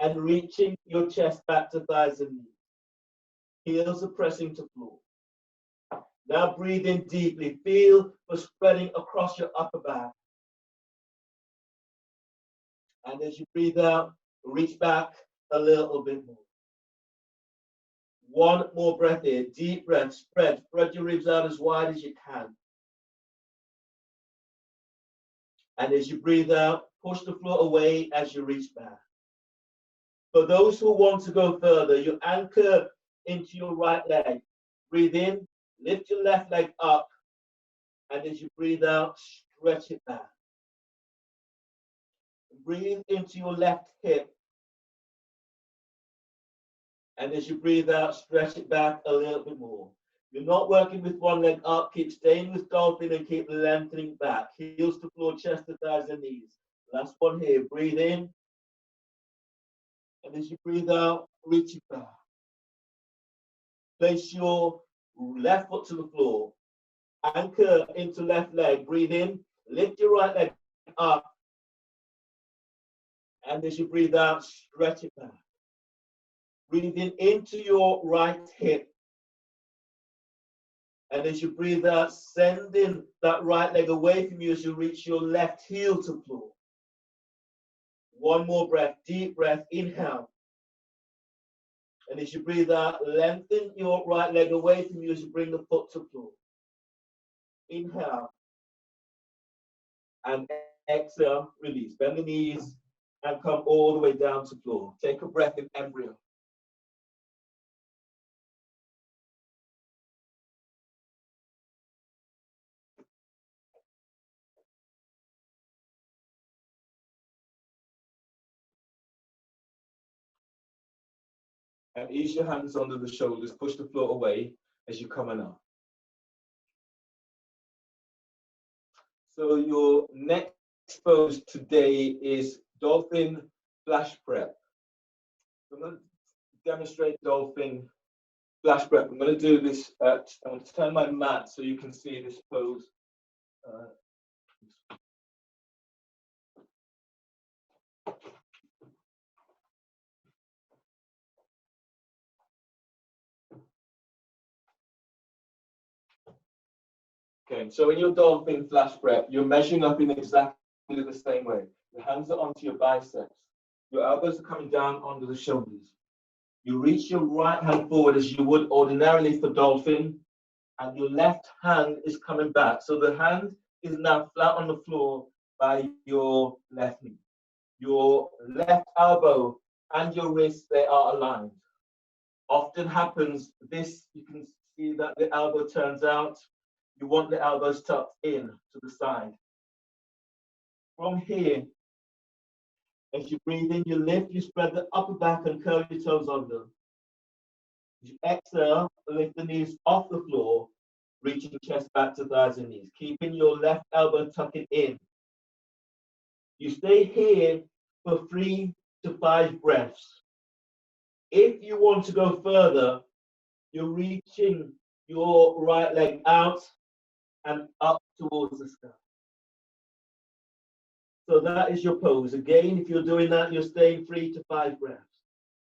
S1: and reaching your chest back to thighs and knees. Heels are pressing to floor. Now breathe in deeply, feel for spreading across your upper back. And as you breathe out, reach back a little bit more. 1 more breath here, deep breath, spread your ribs out as wide as you can. And as you breathe out, push the floor away as you reach back. For those who want to go further, you anchor into your right leg. Breathe in, lift your left leg up, and as you breathe out, stretch it back. Breathe into your left hip. And as you breathe out, stretch it back a little bit more. You're not working with 1 leg up. Keep staying with Dolphin and keep lengthening back. Heels to floor, chest to thighs and knees. Last one here. Breathe in. And as you breathe out, reach it back. Place your left foot to the floor. Anchor into left leg. Breathe in. Lift your right leg up. And as you breathe out, stretch it back. Breathing into your right hip. And as you breathe out, sending that right leg away from you as you reach your left heel to floor. 1 more breath, deep breath, inhale. And as you breathe out, lengthen your right leg away from you as you bring the foot to floor. Inhale. And exhale, release. Bend the knees and come all the way down to floor. Take a breath in embryo. And ease your hands under the shoulders, push the floor away as you come on up. So your next pose today is Dolphin flash prep. I'm going to demonstrate Dolphin flash prep. I'm going to do this I'm going to turn my mat so you can see this pose. Okay, so in your Dolphin flash prep, you're measuring up in exactly do it the same way. Your hands are onto your biceps. Your elbows are coming down onto the shoulders. You reach your right hand forward as you would ordinarily for dolphin, and your left hand is coming back. So the hand is now flat on the floor by your left knee. Your left elbow and your wrist, they are aligned. Often happens this, you can see that the elbow turns out. You want the elbows tucked in to the side. From here, as you breathe in, you lift, you spread the upper back and curl your toes under. As you exhale, lift the knees off the floor, reaching chest back to thighs and knees, keeping your left elbow tucking in. You stay here for 3 to 5 breaths. If you want to go further, you're reaching your right leg out and up towards the sky. So that is your pose. Again, if you're doing that, you're staying 3 to 5 breaths.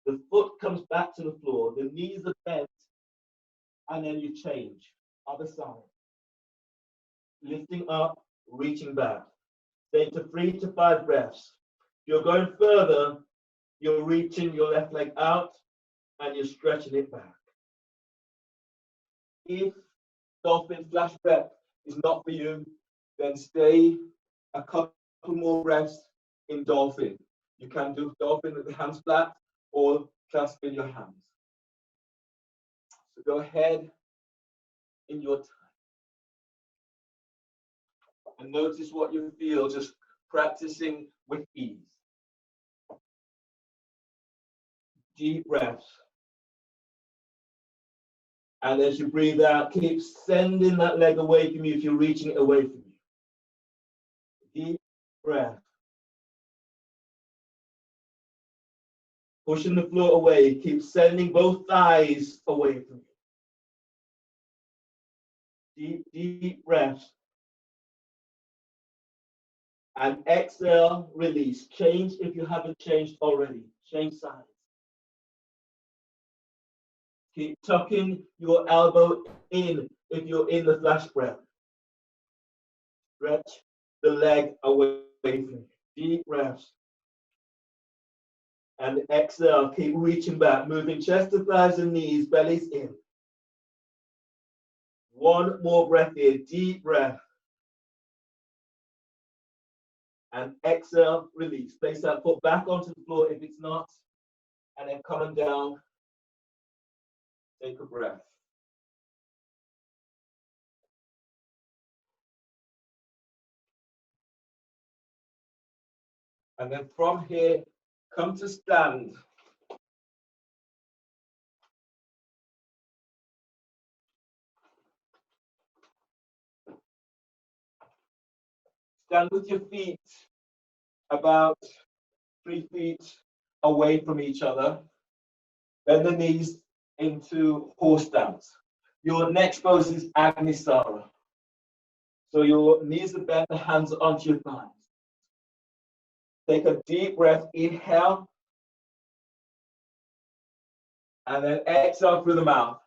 S1: The foot comes back to the floor, the knees are bent, and then you change. Other side. Lifting up, reaching back. Stay to 3 to 5 breaths. If you're going further, you're reaching your left leg out and you're stretching it back. If dolphin flash breath is not for you, then stay a couple more breaths in dolphin. You can do dolphin with the hands flat or clasping your hands. So go ahead in your time. And notice what you feel, just practicing with ease. Deep breaths. And as you breathe out, keep sending that leg away from you if you're reaching it away from you. Deep breath. Pushing the floor away, keep sending both thighs away from you. Deep breaths. And exhale, release. Change if you haven't changed already. Change sides. Keep tucking your elbow in if you're in the flash breath. Stretch the leg away from you. Deep breaths. And exhale, keep reaching back, moving chest to thighs and knees, bellies in. One more breath here, deep breath. And exhale, release. Place that foot back onto the floor if it's not. And then coming down, take a breath. And then from here, come to stand. Stand with your feet about 3 feet away from each other. Bend the knees into horse stance. Your next pose is Agnisara. So your knees are bent, the hands are onto your thighs. Take a deep breath, inhale. And then exhale through the mouth.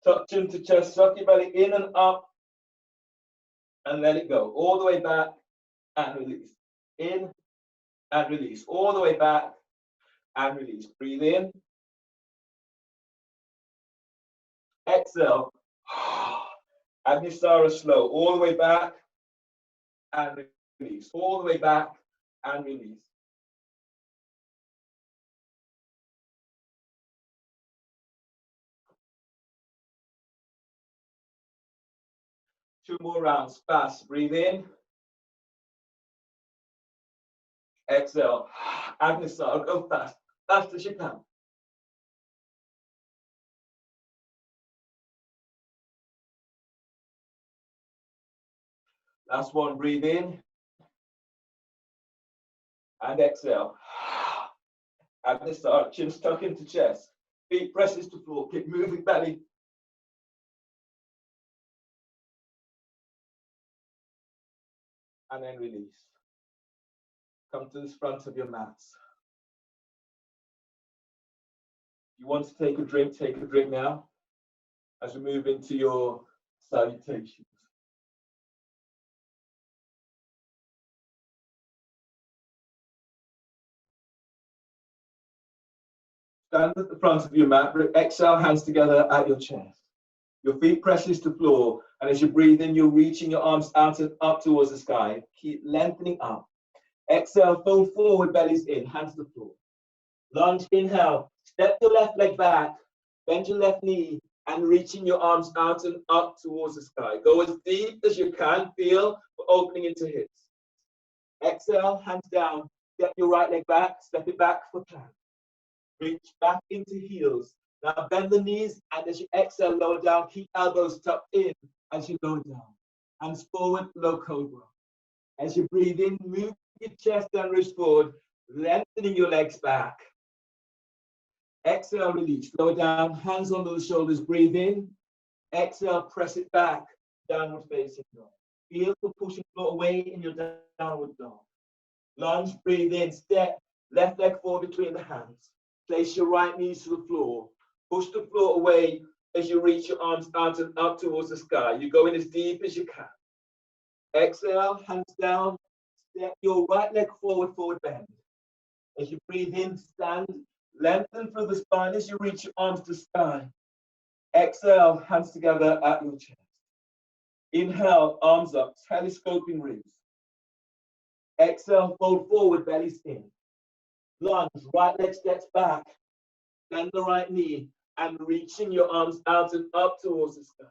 S1: Tuck chin to chest, suck your belly in and up. And let it go. All the way back and release. In and release. All the way back and release. Breathe in. Exhale. Agnisara slow. All the way back and release. All the way back and release. Two more rounds. Fast. Breathe in. Exhale. Agnisara. Go fast. Fast as you can. Last one. Breathe in. And exhale. Agnisara. Chin tuck into chest. Feet presses to floor. Keep moving belly. And then release. Come to the front of your mats. You want to take a drink now as we move into your salutations. Stand at the front of your mat. Exhale, hands together at your chest. Your feet presses to floor, and as you breathe in, you're reaching your arms out and up towards the sky. Keep lengthening up. Exhale, fold forward, bellies in, hands to the floor. Lunge, inhale, step your left leg back, bend your left knee, and reaching your arms out and up towards the sky. Go as deep as you can, feel the opening into hips. Exhale, hands down, step your right leg back, step it back for plank. Reach back into heels. Now bend the knees, and as you exhale, lower down, keep elbows tucked in as you lower down. Hands forward, low cobra. As you breathe in, move your chest and wrist forward, lengthening your legs back. Exhale, release. Lower down, hands under the shoulders, breathe in. Exhale, press it back, downward facing dog. Feel for pushing floor away in your downward dog. Lunge, breathe in, step, left leg forward between the hands. Place your right knees to the floor. Push the floor away as you reach your arms out and up towards the sky. You go in as deep as you can. Exhale, hands down. Step your right leg forward, forward bend. As you breathe in, stand. Lengthen through the spine as you reach your arms to sky. Exhale, hands together at your chest. Inhale, arms up, telescoping ribs. Exhale, fold forward, bellies in. Lunge, right leg steps back. Bend the right knee and reaching your arms out and up towards the sky.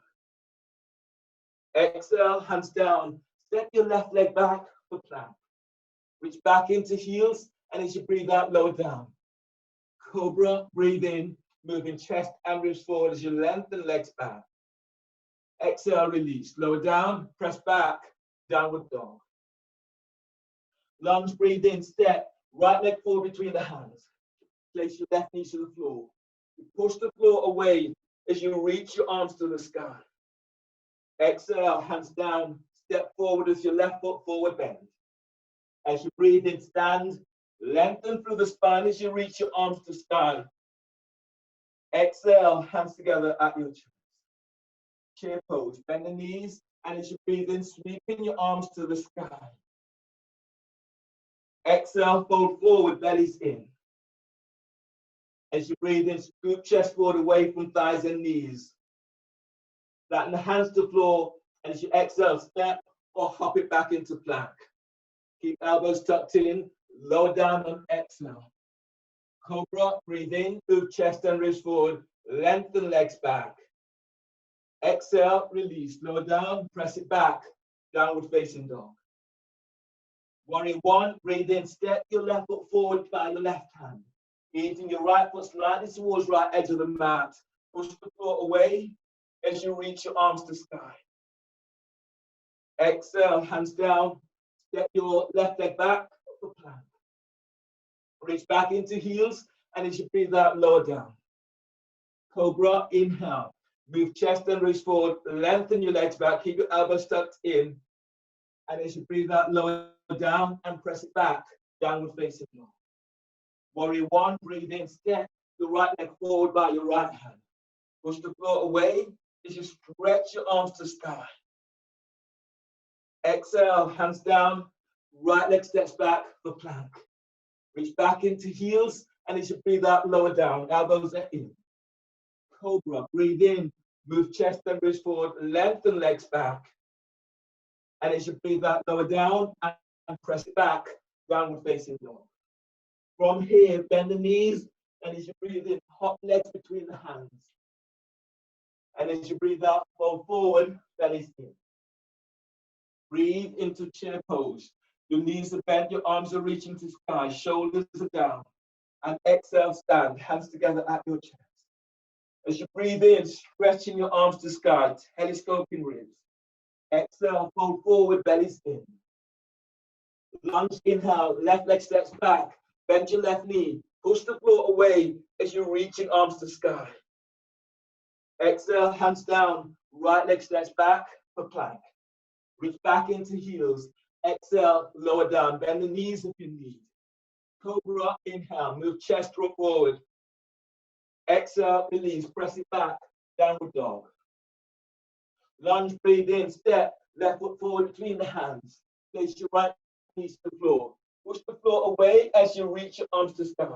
S1: Exhale, hands down. Step your left leg back for plank. Reach back into heels, and as you breathe out, lower down. Cobra, breathe in, moving chest and ribs forward as you lengthen legs back. Exhale, release. Lower down, press back, downward dog. Lunge, breathe in, step, right leg forward between the hands. Place your left knee to the floor. Push the floor away as you reach your arms to the sky. Exhale, hands down, step forward as your left foot forward bend. As you breathe in, stand, lengthen through the spine as you reach your arms to sky. Exhale, hands together at your chest. Chair pose, bend the knees, and as you breathe in, sweeping your arms to the sky. Exhale, fold forward, bellies in. As you breathe in, scoop chest forward away from thighs and knees. Flatten the hands to the floor, and as you exhale, step or hop it back into plank. Keep elbows tucked in, lower down on exhale. Cobra, breathe in, move chest and ribs forward, lengthen legs back. Exhale, release, lower down, press it back, downward facing dog. Warrior one, breathe in, step your left foot forward by your left hand. Eating your right foot slightly towards right edge of the mat. Push the floor away as you reach your arms to sky. Exhale, hands down. Step your left leg back for plank. Reach back into heels, and as you breathe out, lower down. Cobra, inhale. Move chest and ribs forward. Lengthen your legs back. Keep your elbows tucked in. And as you breathe out, lower down and press it back. Downward facing dog. Warrior one, breathe in, step your right leg forward by your right hand. Push the floor away as you stretch your arms to sky. Exhale, hands down, right leg steps back for plank. Reach back into heels, and as you breathe out, lower down, elbows are in. Cobra, breathe in, move chest and ribs forward, lengthen legs back. And as you breathe out, lower down and press it back, downward facing dog. From here, bend the knees, and as you breathe in, hop legs between the hands. And as you breathe out, fold forward, bellies in. Breathe into chair pose. Your knees are bent, your arms are reaching to sky, shoulders are down. And exhale, stand, hands together at your chest. As you breathe in, stretching your arms to sky, telescoping ribs. Exhale, fold forward, bellies in. Lunge, inhale, left leg steps back. Bend your left knee. Push the floor away as you reach your arms to sky. Exhale, hands down. Right leg steps back for plank. Reach back into heels. Exhale, lower down. Bend the knees if you need. Cobra, inhale. Move chest, roll forward. Exhale, release. Press it back. Downward dog. Lunge, breathe in. Step. Left foot forward between the hands. Place your right knees to the floor. Push the floor away as you reach your arms to sky.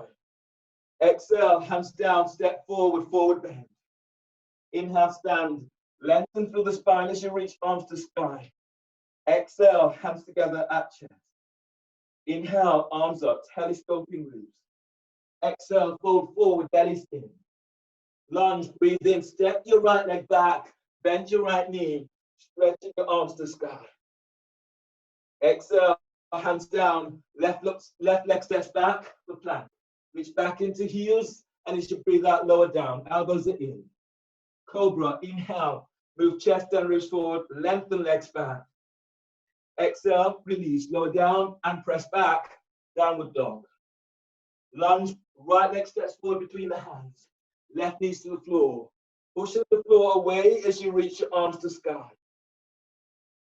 S1: Exhale, hands down, step forward, forward bend. Inhale, stand. Lengthen through the spine as you reach arms to sky. Exhale, hands together at chest. Inhale, arms up, telescoping roots. Exhale, fold forward, bellies in. Lunge, breathe in, step your right leg back, bend your right knee, stretching your arms to sky. Exhale, hands down, left leg steps back for plank. Reach back into heels, and as you breathe out, lower down, elbows are in. Cobra, inhale, move chest and ribs forward, lengthen legs back. Exhale, release, lower down and press back, downward dog. Lunge, right leg steps forward between the hands, left knees to the floor. Pushing the floor away as you reach your arms to sky.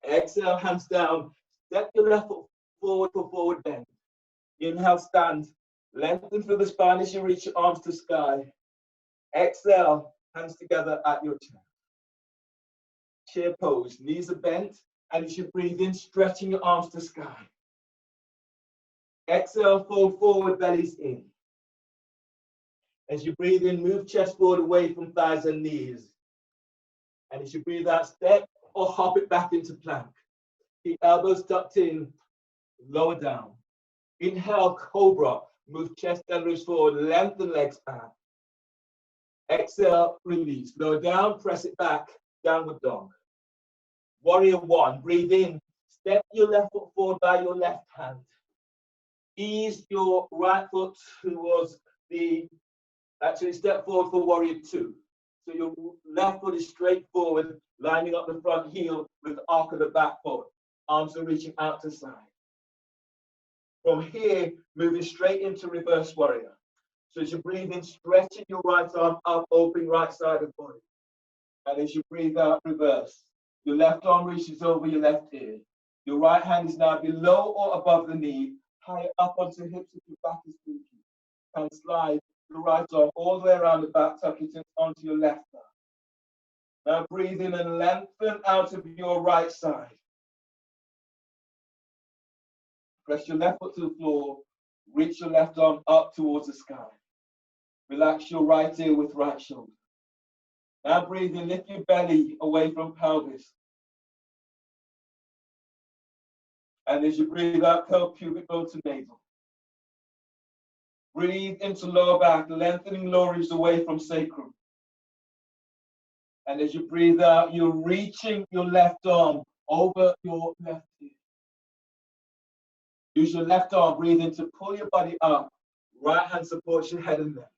S1: Exhale, hands down, step your left foot forward for forward bend. Inhale, stand, lengthen through the spine as you reach your arms to sky. Exhale, hands together at your chest. Chair pose, knees are bent, and as you breathe in, stretching your arms to sky. Exhale, fold forward, bellies in. As you breathe in, move chest forward away from thighs and knees. And as you breathe out, step or hop it back into plank. Keep elbows tucked in, lower down. Inhale, Cobra. Move chest and ribs forward, lengthen legs back. Exhale, release. Lower down, press it back, downward dog. Warrior one, breathe in. Step your left foot forward by your left hand. Ease your right foot towards actually step forward for warrior two. So your left foot is straight forward, lining up the front heel with the arc of the back foot. Arms are reaching out to side. From here, moving straight into reverse warrior. So as you breathe in, stretching your right arm up, opening right side of the body. And as you breathe out, reverse. Your left arm reaches over your left ear. Your right hand is now below or above the knee, higher up onto the hips if your back is leaky. And slide your right arm all the way around the back, tuck it onto your left arm. Now breathe in and lengthen out of your right side. Press your left foot to the floor, reach your left arm up towards the sky. Relax your right ear with right shoulder. Now breathe in, lift your belly away from pelvis. And as you breathe out, curl pubic bone to navel. Breathe into lower back, lengthening lower ribs away from sacrum. And as you breathe out, you're reaching your left arm over your left ear. Use your left arm, breathe in to pull your body up. Right hand supports your head and neck.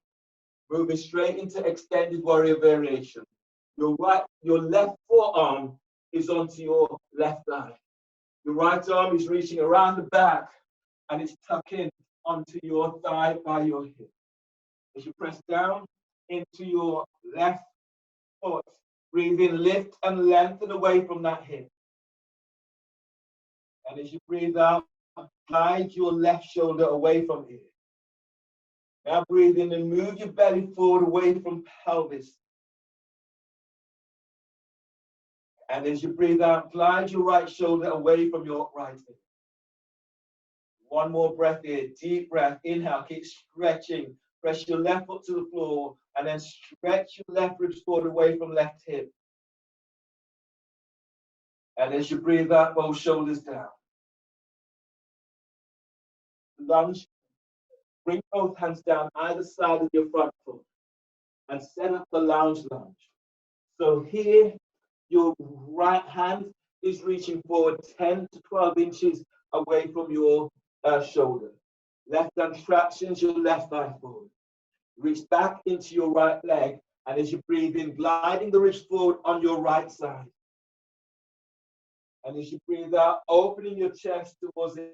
S1: Moving straight into extended warrior variation. Your left forearm is onto your left thigh. Your right arm is reaching around the back and it's tucking onto your thigh by your hip. As you press down into your left foot, breathe in, lift and lengthen away from that hip. And as you breathe out, glide your left shoulder away from here. Now breathe in and move your belly forward away from pelvis. And as you breathe out, glide your right shoulder away from your right hip. One more breath here, deep breath. Inhale, keep stretching. Press your left foot to the floor and then stretch your left ribs forward away from left hip. And as you breathe out, both shoulders down. Lunge. Bring both hands down either side of your front foot and set up the lounge lunge. So here, your right hand is reaching forward 10 to 12 inches away from your shoulder. Left hand tractions your left thigh forward. Reach back into your right leg, and as you breathe in, gliding the ribs forward on your right side. And as you breathe out, opening your chest towards the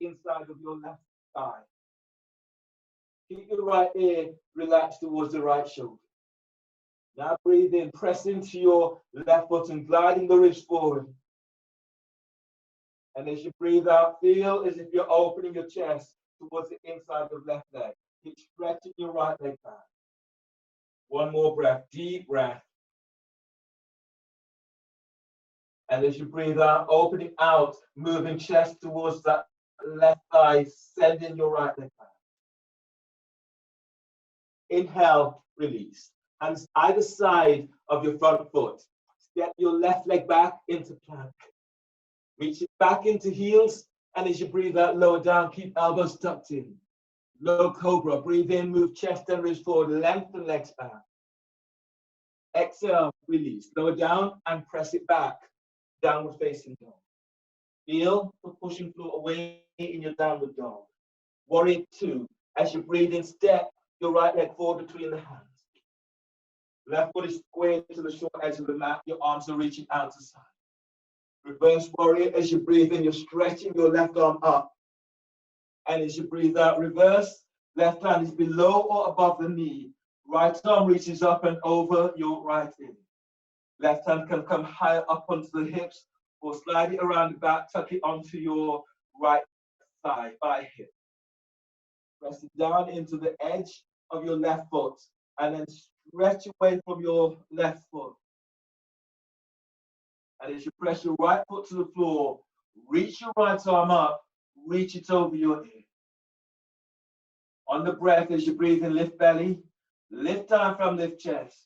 S1: inside of your left thigh. Keep your right ear relaxed towards the right shoulder. Now breathe in, press into your left foot and gliding the ribs forward. And as you breathe out, feel as if you're opening your chest towards the inside of left leg. Keep stretching your right leg back. One more breath, deep breath. And as you breathe out, opening out, moving chest towards that left thigh, sending your right leg back. Inhale, release. Hands either side of your front foot. Step your left leg back into plank. Reach it back into heels. And as you breathe out, lower down, keep elbows tucked in. Low Cobra. Breathe in, move chest and ribs forward, lengthen legs back. Exhale, release. Lower down and press it back. Downward facing dog. Feel for pushing floor away in your downward dog. Warrior 2. As you breathe in, step your right leg forward between the hands. Left foot is squared to the short edge of the mat. Your arms are reaching out to side. Reverse warrior. As you breathe in, you're stretching your left arm up. And as you breathe out, reverse. Left hand is below or above the knee. Right arm reaches up and over your right ear. Left hand can come higher up onto the hips or slide it around the back, tuck it onto your right thigh by hip. Press it down into the edge of your left foot and then stretch away from your left foot. And as you press your right foot to the floor, reach your right arm up, reach it over your ear. On the breath, as you breathe in, lift belly, lift diaphragm, lift chest.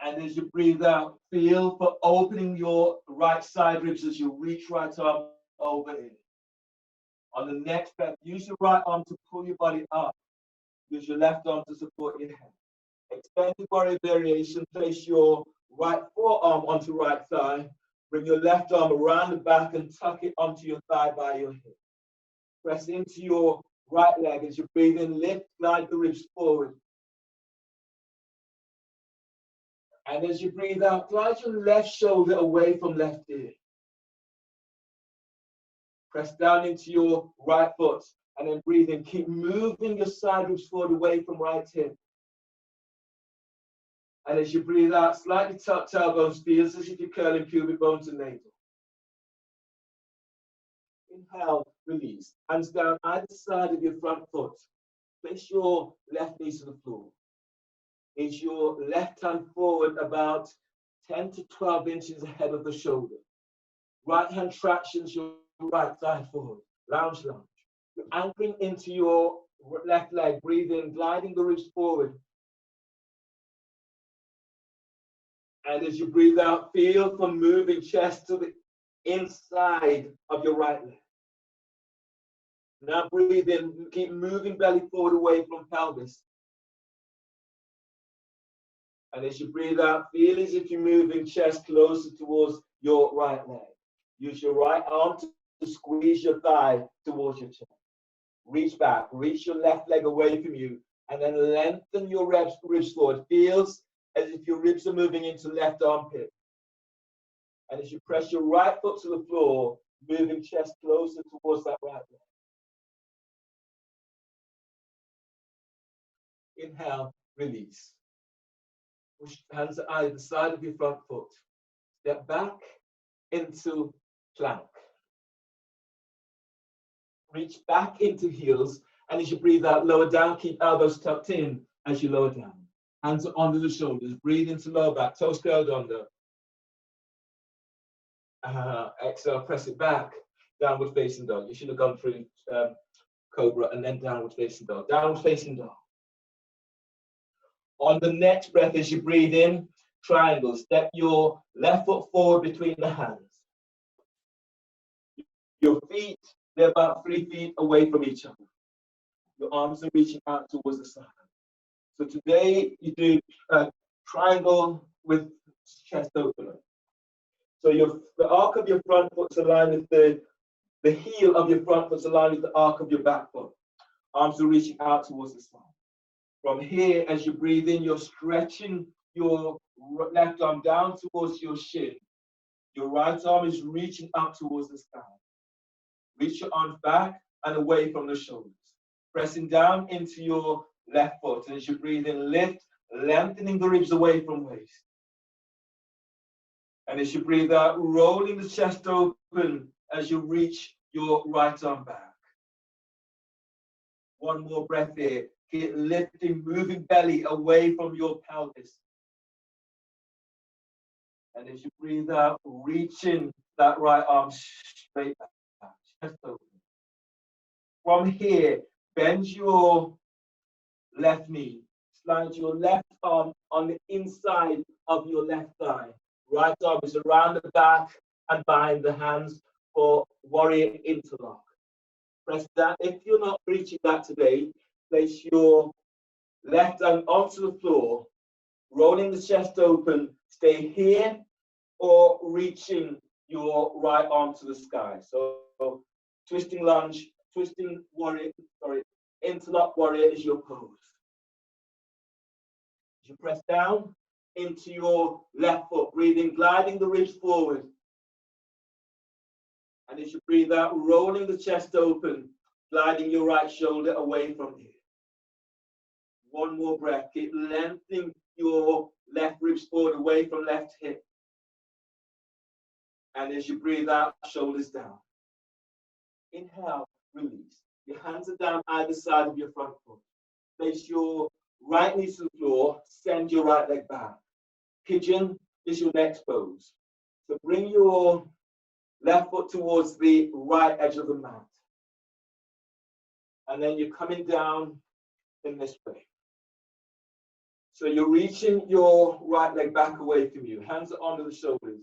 S1: And as you breathe out, feel for opening your right side ribs as you reach right arm over in. On the next breath, use your right arm to pull your body up. Use your left arm to support your head. Extended warrior variation, place your right forearm onto right thigh. Bring your left arm around the back and tuck it onto your thigh by your hip. Press into your right leg as you breathe in, lift, glide the ribs forward. And as you breathe out, glide your left shoulder away from left ear. Press down into your right foot and then breathe in. Keep moving your side ribs forward away from right hip. And as you breathe out, slightly tuck tailbones, feels as if you're curling pubic bone to navel. Inhale, release. Hands down either side of your front foot. Place your left knee to the floor. Is your left hand forward about 10 to 12 inches ahead of the shoulder. Right hand tractions your right thigh forward. Lounge lunge. You're anchoring into your left leg. Breathe in, gliding the ribs forward. And as you breathe out, feel for moving chest to the inside of your right leg. Now breathe in, keep moving belly forward away from pelvis. And as you breathe out, feel as if you're moving chest closer towards your right leg. Use your right arm to squeeze your thigh towards your chest. Reach back, reach your left leg away from you, and then lengthen your ribs forward. Feels as if your ribs are moving into left armpit. And as you press your right foot to the floor, moving chest closer towards that right leg. Inhale, release. Push hands at either side of your front foot. Step back into plank. Reach back into heels, and as you breathe out, lower down, keep elbows tucked in as you lower down. Hands are under the shoulders, breathe into lower back, toes curled under. Exhale, press it back, downward facing dog. You should have gone through Cobra and then downward facing dog. Downward facing dog. On the next breath, as you breathe in, triangle. Step your left foot forward between the hands. Your feet, they're about 3 feet away from each other. Your arms are reaching out towards the side. So today, you do a triangle with chest opener. So the arc of your front foot's aligned with the heel of your front foot's aligned with the arc of your back foot. Arms are reaching out towards the side. From here, as you breathe in, you're stretching your left arm down towards your shin. Your right arm is reaching up towards the sky. Reach your arms back and away from the shoulders. Pressing down into your left foot. And as you breathe in, lift, lengthening the ribs away from waist. And as you breathe out, rolling the chest open as you reach your right arm back. One more breath here. Keep lifting, moving belly away from your pelvis. And as you breathe out, reaching that right arm straight back, chest open. From here, bend your left knee. Slide your left arm on the inside of your left thigh. Right arm is around the back and behind the hands for warrior interlock. Press that. If you're not reaching that today, place your left hand onto the floor, rolling the chest open. Stay here or reaching your right arm to the sky. So twisting lunge, twisting warrior, interlock warrior is your pose. As you press down into your left foot, breathing, gliding the ribs forward. And as you breathe out, rolling the chest open, gliding your right shoulder away from you. One more breath. Keep lengthening your left ribs forward, away from left hip. And as you breathe out, shoulders down. Inhale, release. Your hands are down either side of your front foot. Place your right knee to the floor, send your right leg back. Pigeon is your next pose. So bring your left foot towards the right edge of the mat. And then you're coming down in this way. So you're reaching your right leg back away from you. Hands are under the shoulders.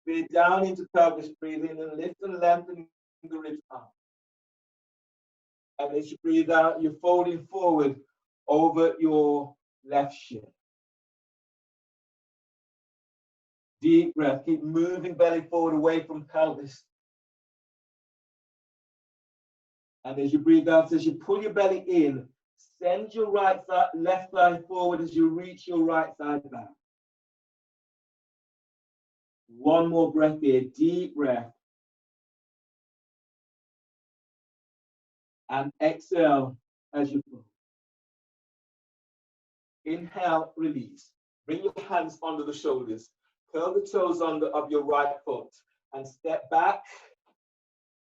S1: Feet down into pelvis, breathing and lift and lengthen the ribs up. And as you breathe out, you're folding forward over your left shin. Deep breath. Keep moving belly forward away from pelvis. And as you breathe out, as you pull your belly in, send your left thigh forward as you reach your right thigh back. One more breath here. Deep breath. And exhale as you pull. Inhale, release. Bring your hands under the shoulders. Curl the toes under of your right foot and step back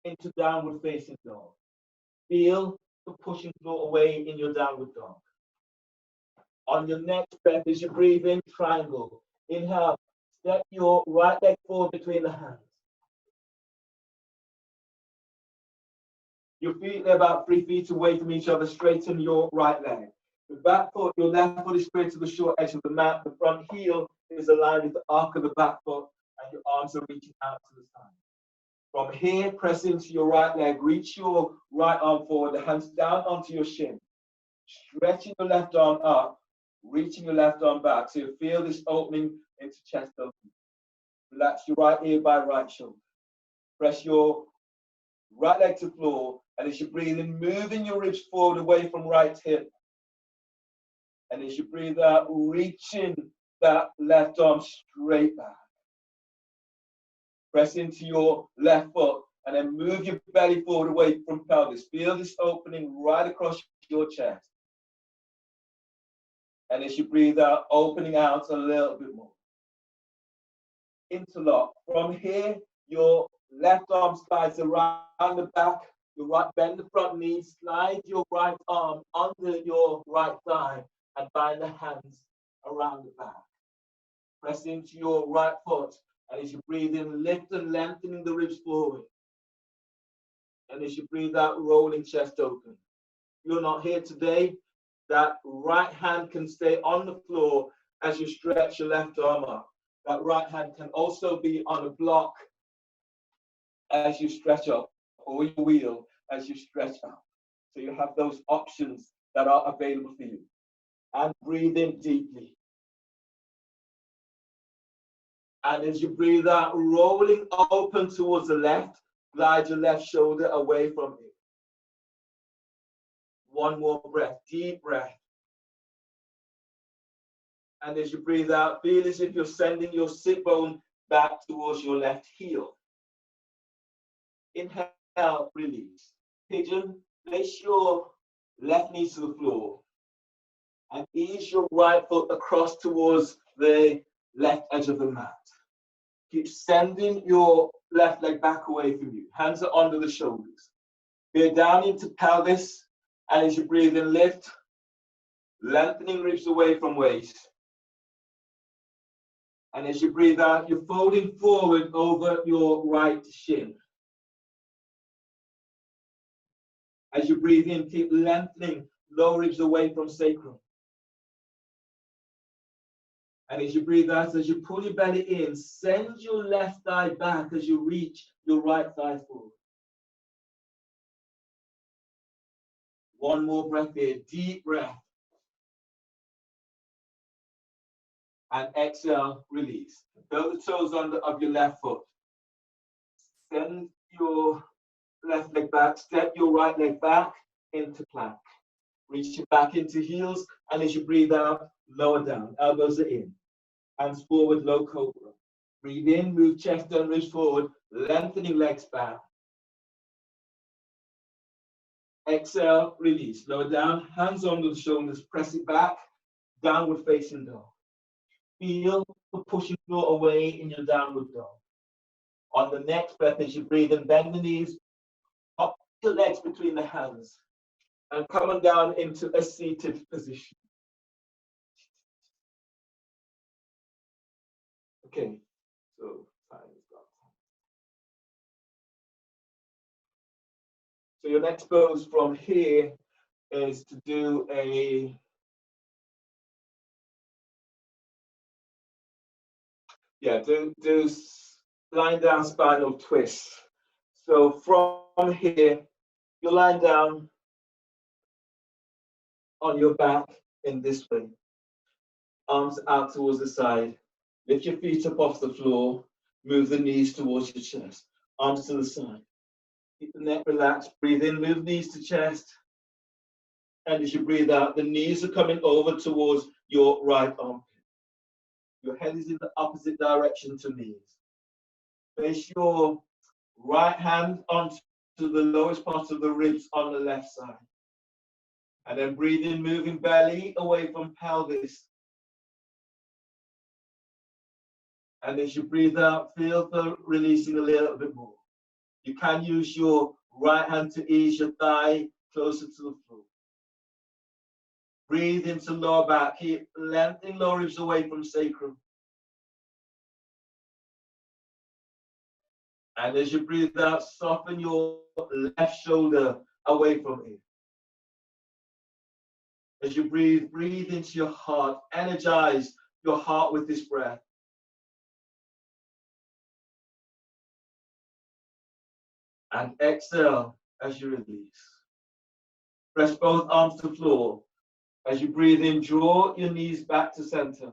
S1: into downward facing dog. Feel the pushing floor away in your downward dog. On your next breath, as you breathe in, triangle. Inhale, step your right leg forward between the hands. Your feet are about 3 feet away from each other. Straighten your right leg. The back foot, your left foot is straight to the short edge of the mat. The front heel is aligned with the arc of the back foot, and your arms are reaching out to the side. From here, press into your right leg. Reach your right arm forward, the hands down onto your shin. Stretching your left arm up, reaching your left arm back. So you feel this opening into chest open. Relax your right ear by right shoulder. Press your right leg to floor, and as you breathe in, moving your ribs forward away from right hip. And as you breathe out, reaching that left arm straight back. Press into your left foot and then move your belly forward away from pelvis. Feel this opening right across your chest. And as you breathe out, opening out a little bit more. Interlock. From here, your left arm slides around the back. Your right, bend the front knee, slide your right arm under your right thigh and bind the hands around the back. Press into your right foot, and as you breathe in, lift and lengthening the ribs forward. And as you breathe out, rolling chest open. You're not here today. That right hand can stay on the floor as you stretch your left arm up. That right hand can also be on a block as you stretch up, or your wheel as you stretch up. So you have those options that are available for you. And breathe in deeply. And as you breathe out, rolling open towards the left, glide your left shoulder away from it. One more breath, deep breath. And as you breathe out, feel as if you're sending your sit bone back towards your left heel. Inhale, release. Pigeon, place your left knee to the floor and ease your right foot across towards the left edge of the mat. Keep sending your left leg back away from you. Hands are under the shoulders. Veer down into pelvis, and as you breathe in, lift, lengthening ribs away from waist. And as you breathe out, you're folding forward over your right shin. As you breathe in, keep lengthening lower ribs away from sacrum. And as you breathe out, as you pull your belly in, send your left thigh back as you reach your right thigh forward. One more breath here, deep breath. And exhale, release. Curl the toes under of your left foot. Send your left leg back, step your right leg back into plank. Reach it back into heels, and as you breathe out, lower down. Elbows are in. Hands forward, low cobra. Breathe in, move chest and ribs forward, lengthening legs back. Exhale, release. Lower down, hands under the shoulders, press it back, downward facing dog. Feel the pushing floor away in your downward dog. On the next breath, as you breathe in, bend the knees, up your legs between the hands, and coming down into a seated position. Okay, so time is gone. So your next pose from here is to do a do lying down spinal twist. So from here, you're lying down on your back in this way. Arms out towards the side. Lift your feet up off the floor. Move the knees towards your chest. Arms to the side. Keep the neck relaxed. Breathe in, move knees to chest. And as you breathe out, the knees are coming over towards your right armpit. Your head is in the opposite direction to knees. Place your right hand onto the lowest part of the ribs on the left side. And then breathe in, moving belly away from pelvis. And as you breathe out, feel the releasing a little bit more. You can use your right hand to ease your thigh closer to the floor. Breathe into lower back. Keep lengthening lower ribs away from sacrum. And as you breathe out, soften your left shoulder away from it. As you breathe, breathe into your heart. Energize your heart with this breath. And exhale as you release. Press both arms to the floor. As you breathe in, draw your knees back to center.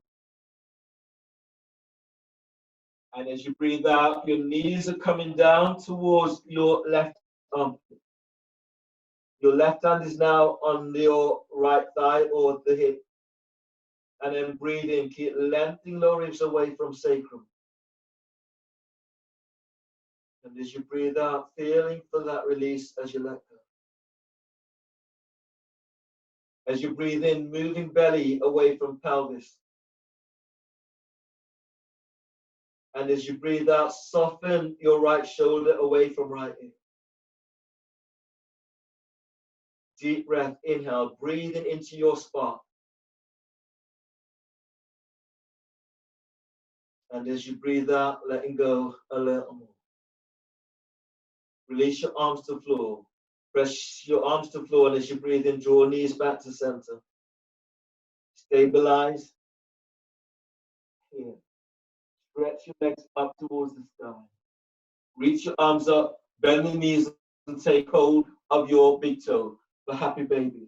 S1: And as you breathe out, your knees are coming down towards your left arm. Your left hand is now on your right thigh or the hip. And then breathe in, keep lengthening lower ribs away from sacrum. And as you breathe out, feeling for that release as you let go. As you breathe in, moving belly away from pelvis. And as you breathe out, soften your right shoulder away from right hip. Deep breath, inhale, breathing into your spot. And as you breathe out, letting go a little more. Release your arms to the floor. Press your arms to the floor, and as you breathe in, draw knees back to center. Stabilize. Here. Stretch your legs up towards the sky. Reach your arms up, bend the knees, and take hold of your big toe, the happy baby.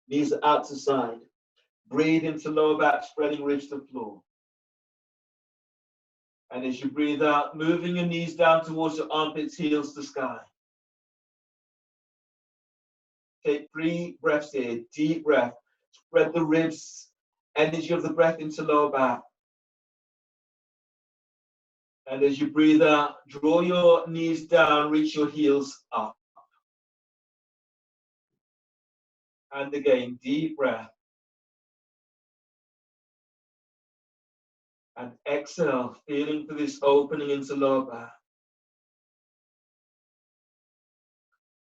S1: Knees are out to side. Breathe into lower back, spreading ribs to the floor. And as you breathe out, moving your knees down towards your armpits, heels to sky. Take 3 breaths here, deep breath. Spread the ribs, energy of the breath into lower back. And as you breathe out, draw your knees down, reach your heels up. And again, deep breath. And exhale, feeling for this opening into lower back.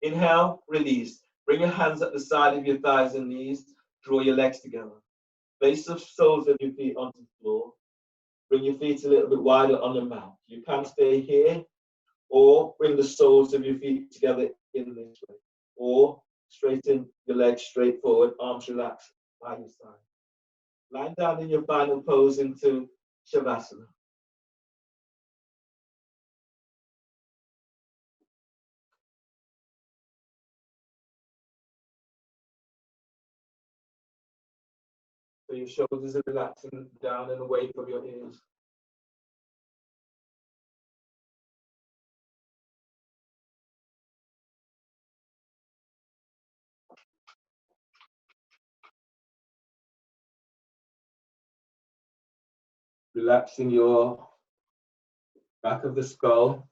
S1: Inhale, release. Bring your hands at the side of your thighs and knees. Draw your legs together. Place the soles of your feet onto the floor. Bring your feet a little bit wider on the mat. You can stay here, or bring the soles of your feet together in this way. Or Straighten your legs straight forward, arms relaxed by your side. Lying down in your final pose into Shavasana. So your shoulders are relaxing down and away from your ears. Relaxing your back of the skull.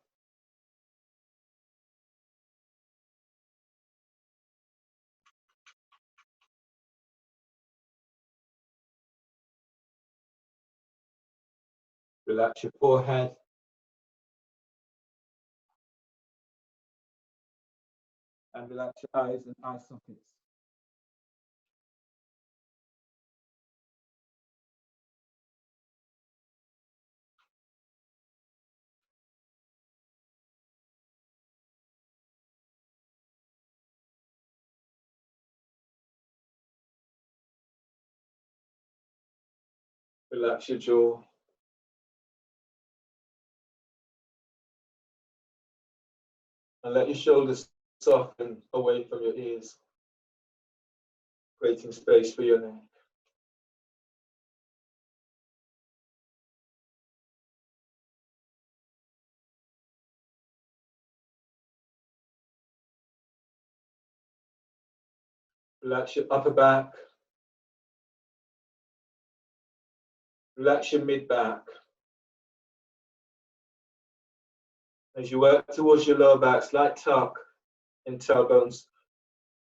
S1: Relax your forehead. And relax your eyes and eye sockets. Relax your jaw. And let your shoulders soften away from your ears, creating space for your neck. Relax your upper back. Relax your mid back. As you work towards your lower back, slight tuck in tailbones,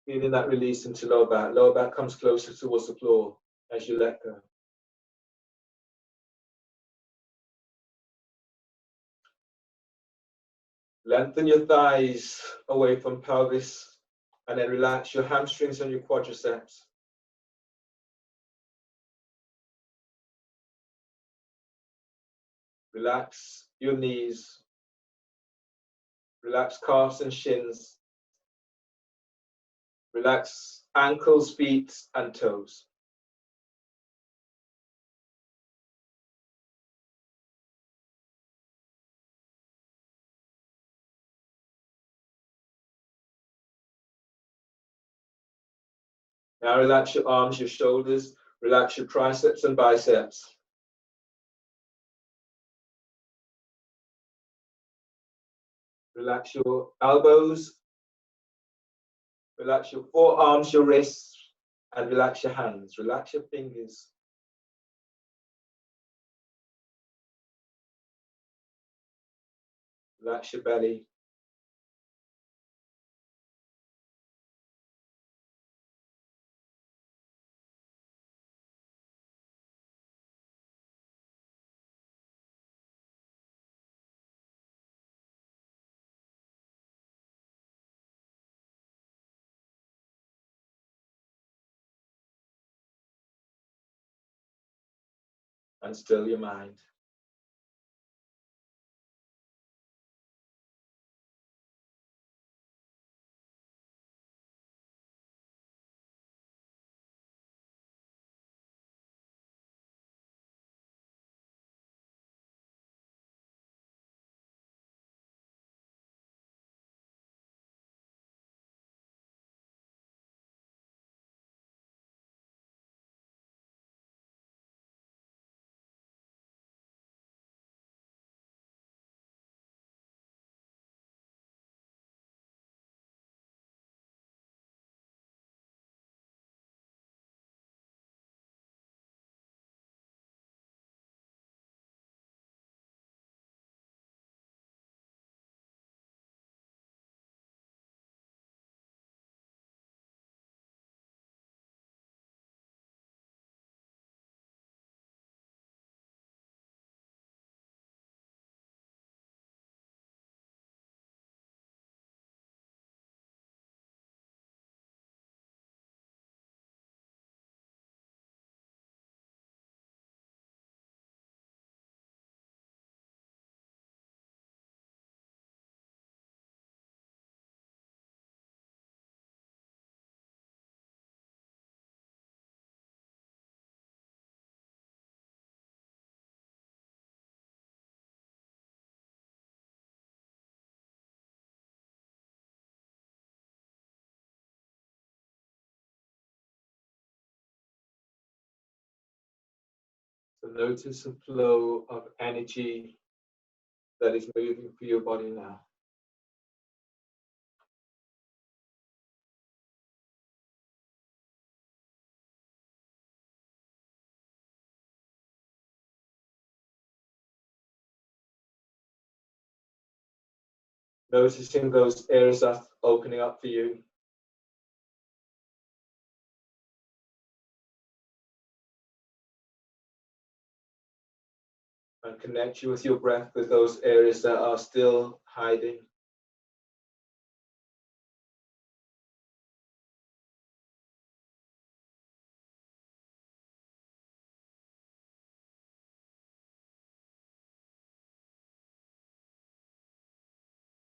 S1: feeling that release into lower back. Lower back comes closer towards the floor as you let go. Lengthen your thighs away from pelvis and then relax your hamstrings and your quadriceps. Relax your knees. Relax calves and shins. Relax ankles, feet, and toes. Now relax your arms, your shoulders. Relax your triceps and biceps. Relax your elbows. Relax your forearms, your wrists, and relax your hands. Relax your fingers. Relax your belly. And still your mind. So notice the flow of energy that is moving through your body now. Noticing those areas that's opening up for you. And connect you with your breath with those areas that are still hiding.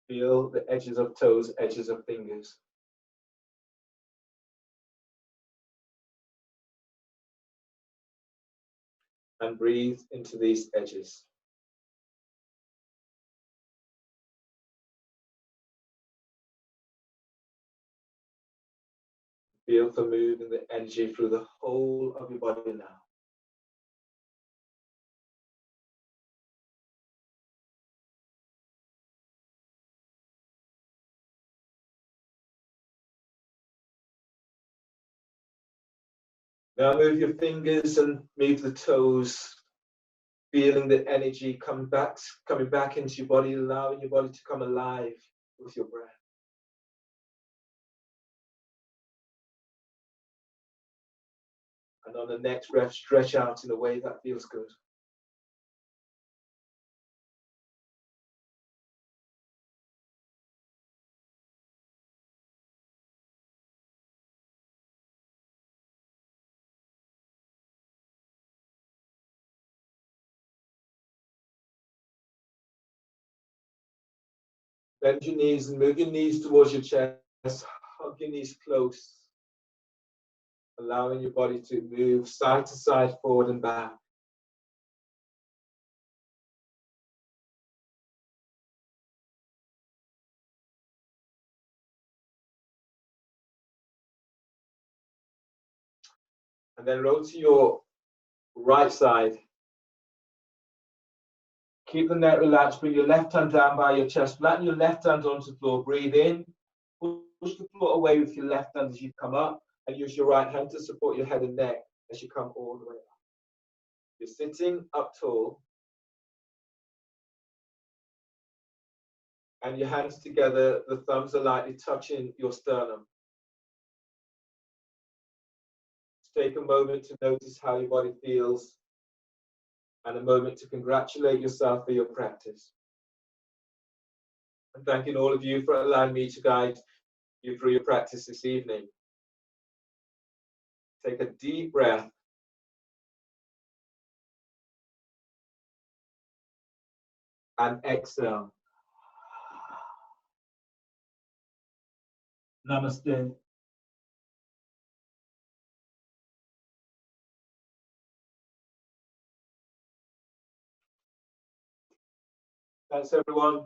S1: Feel the edges of toes, edges of fingers. And breathe into these edges. Feel for moving the energy through the whole of your body now. Now move your fingers and move the toes, feeling the energy coming back into your body, allowing your body to come alive with your breath. And on the next breath, stretch out in a way that feels good. Bend your knees and move your knees towards your chest. Hug your knees close, allowing your body to move side to side, forward and back. And then roll to your right side. Keep the neck relaxed. Bring your left hand down by your chest. Flatten your left hand onto the floor. Breathe in. Push the floor away with your left hand as you come up. And use your right hand to support your head and neck as you come all the way up. You're sitting up tall. And your hands together. The thumbs are lightly touching your sternum. Take a moment to notice how your body feels. And a moment to congratulate yourself for your practice. And thanking all of you for allowing me to guide you through your practice this evening. Take a deep breath. And exhale. Namaste. Thanks, everyone.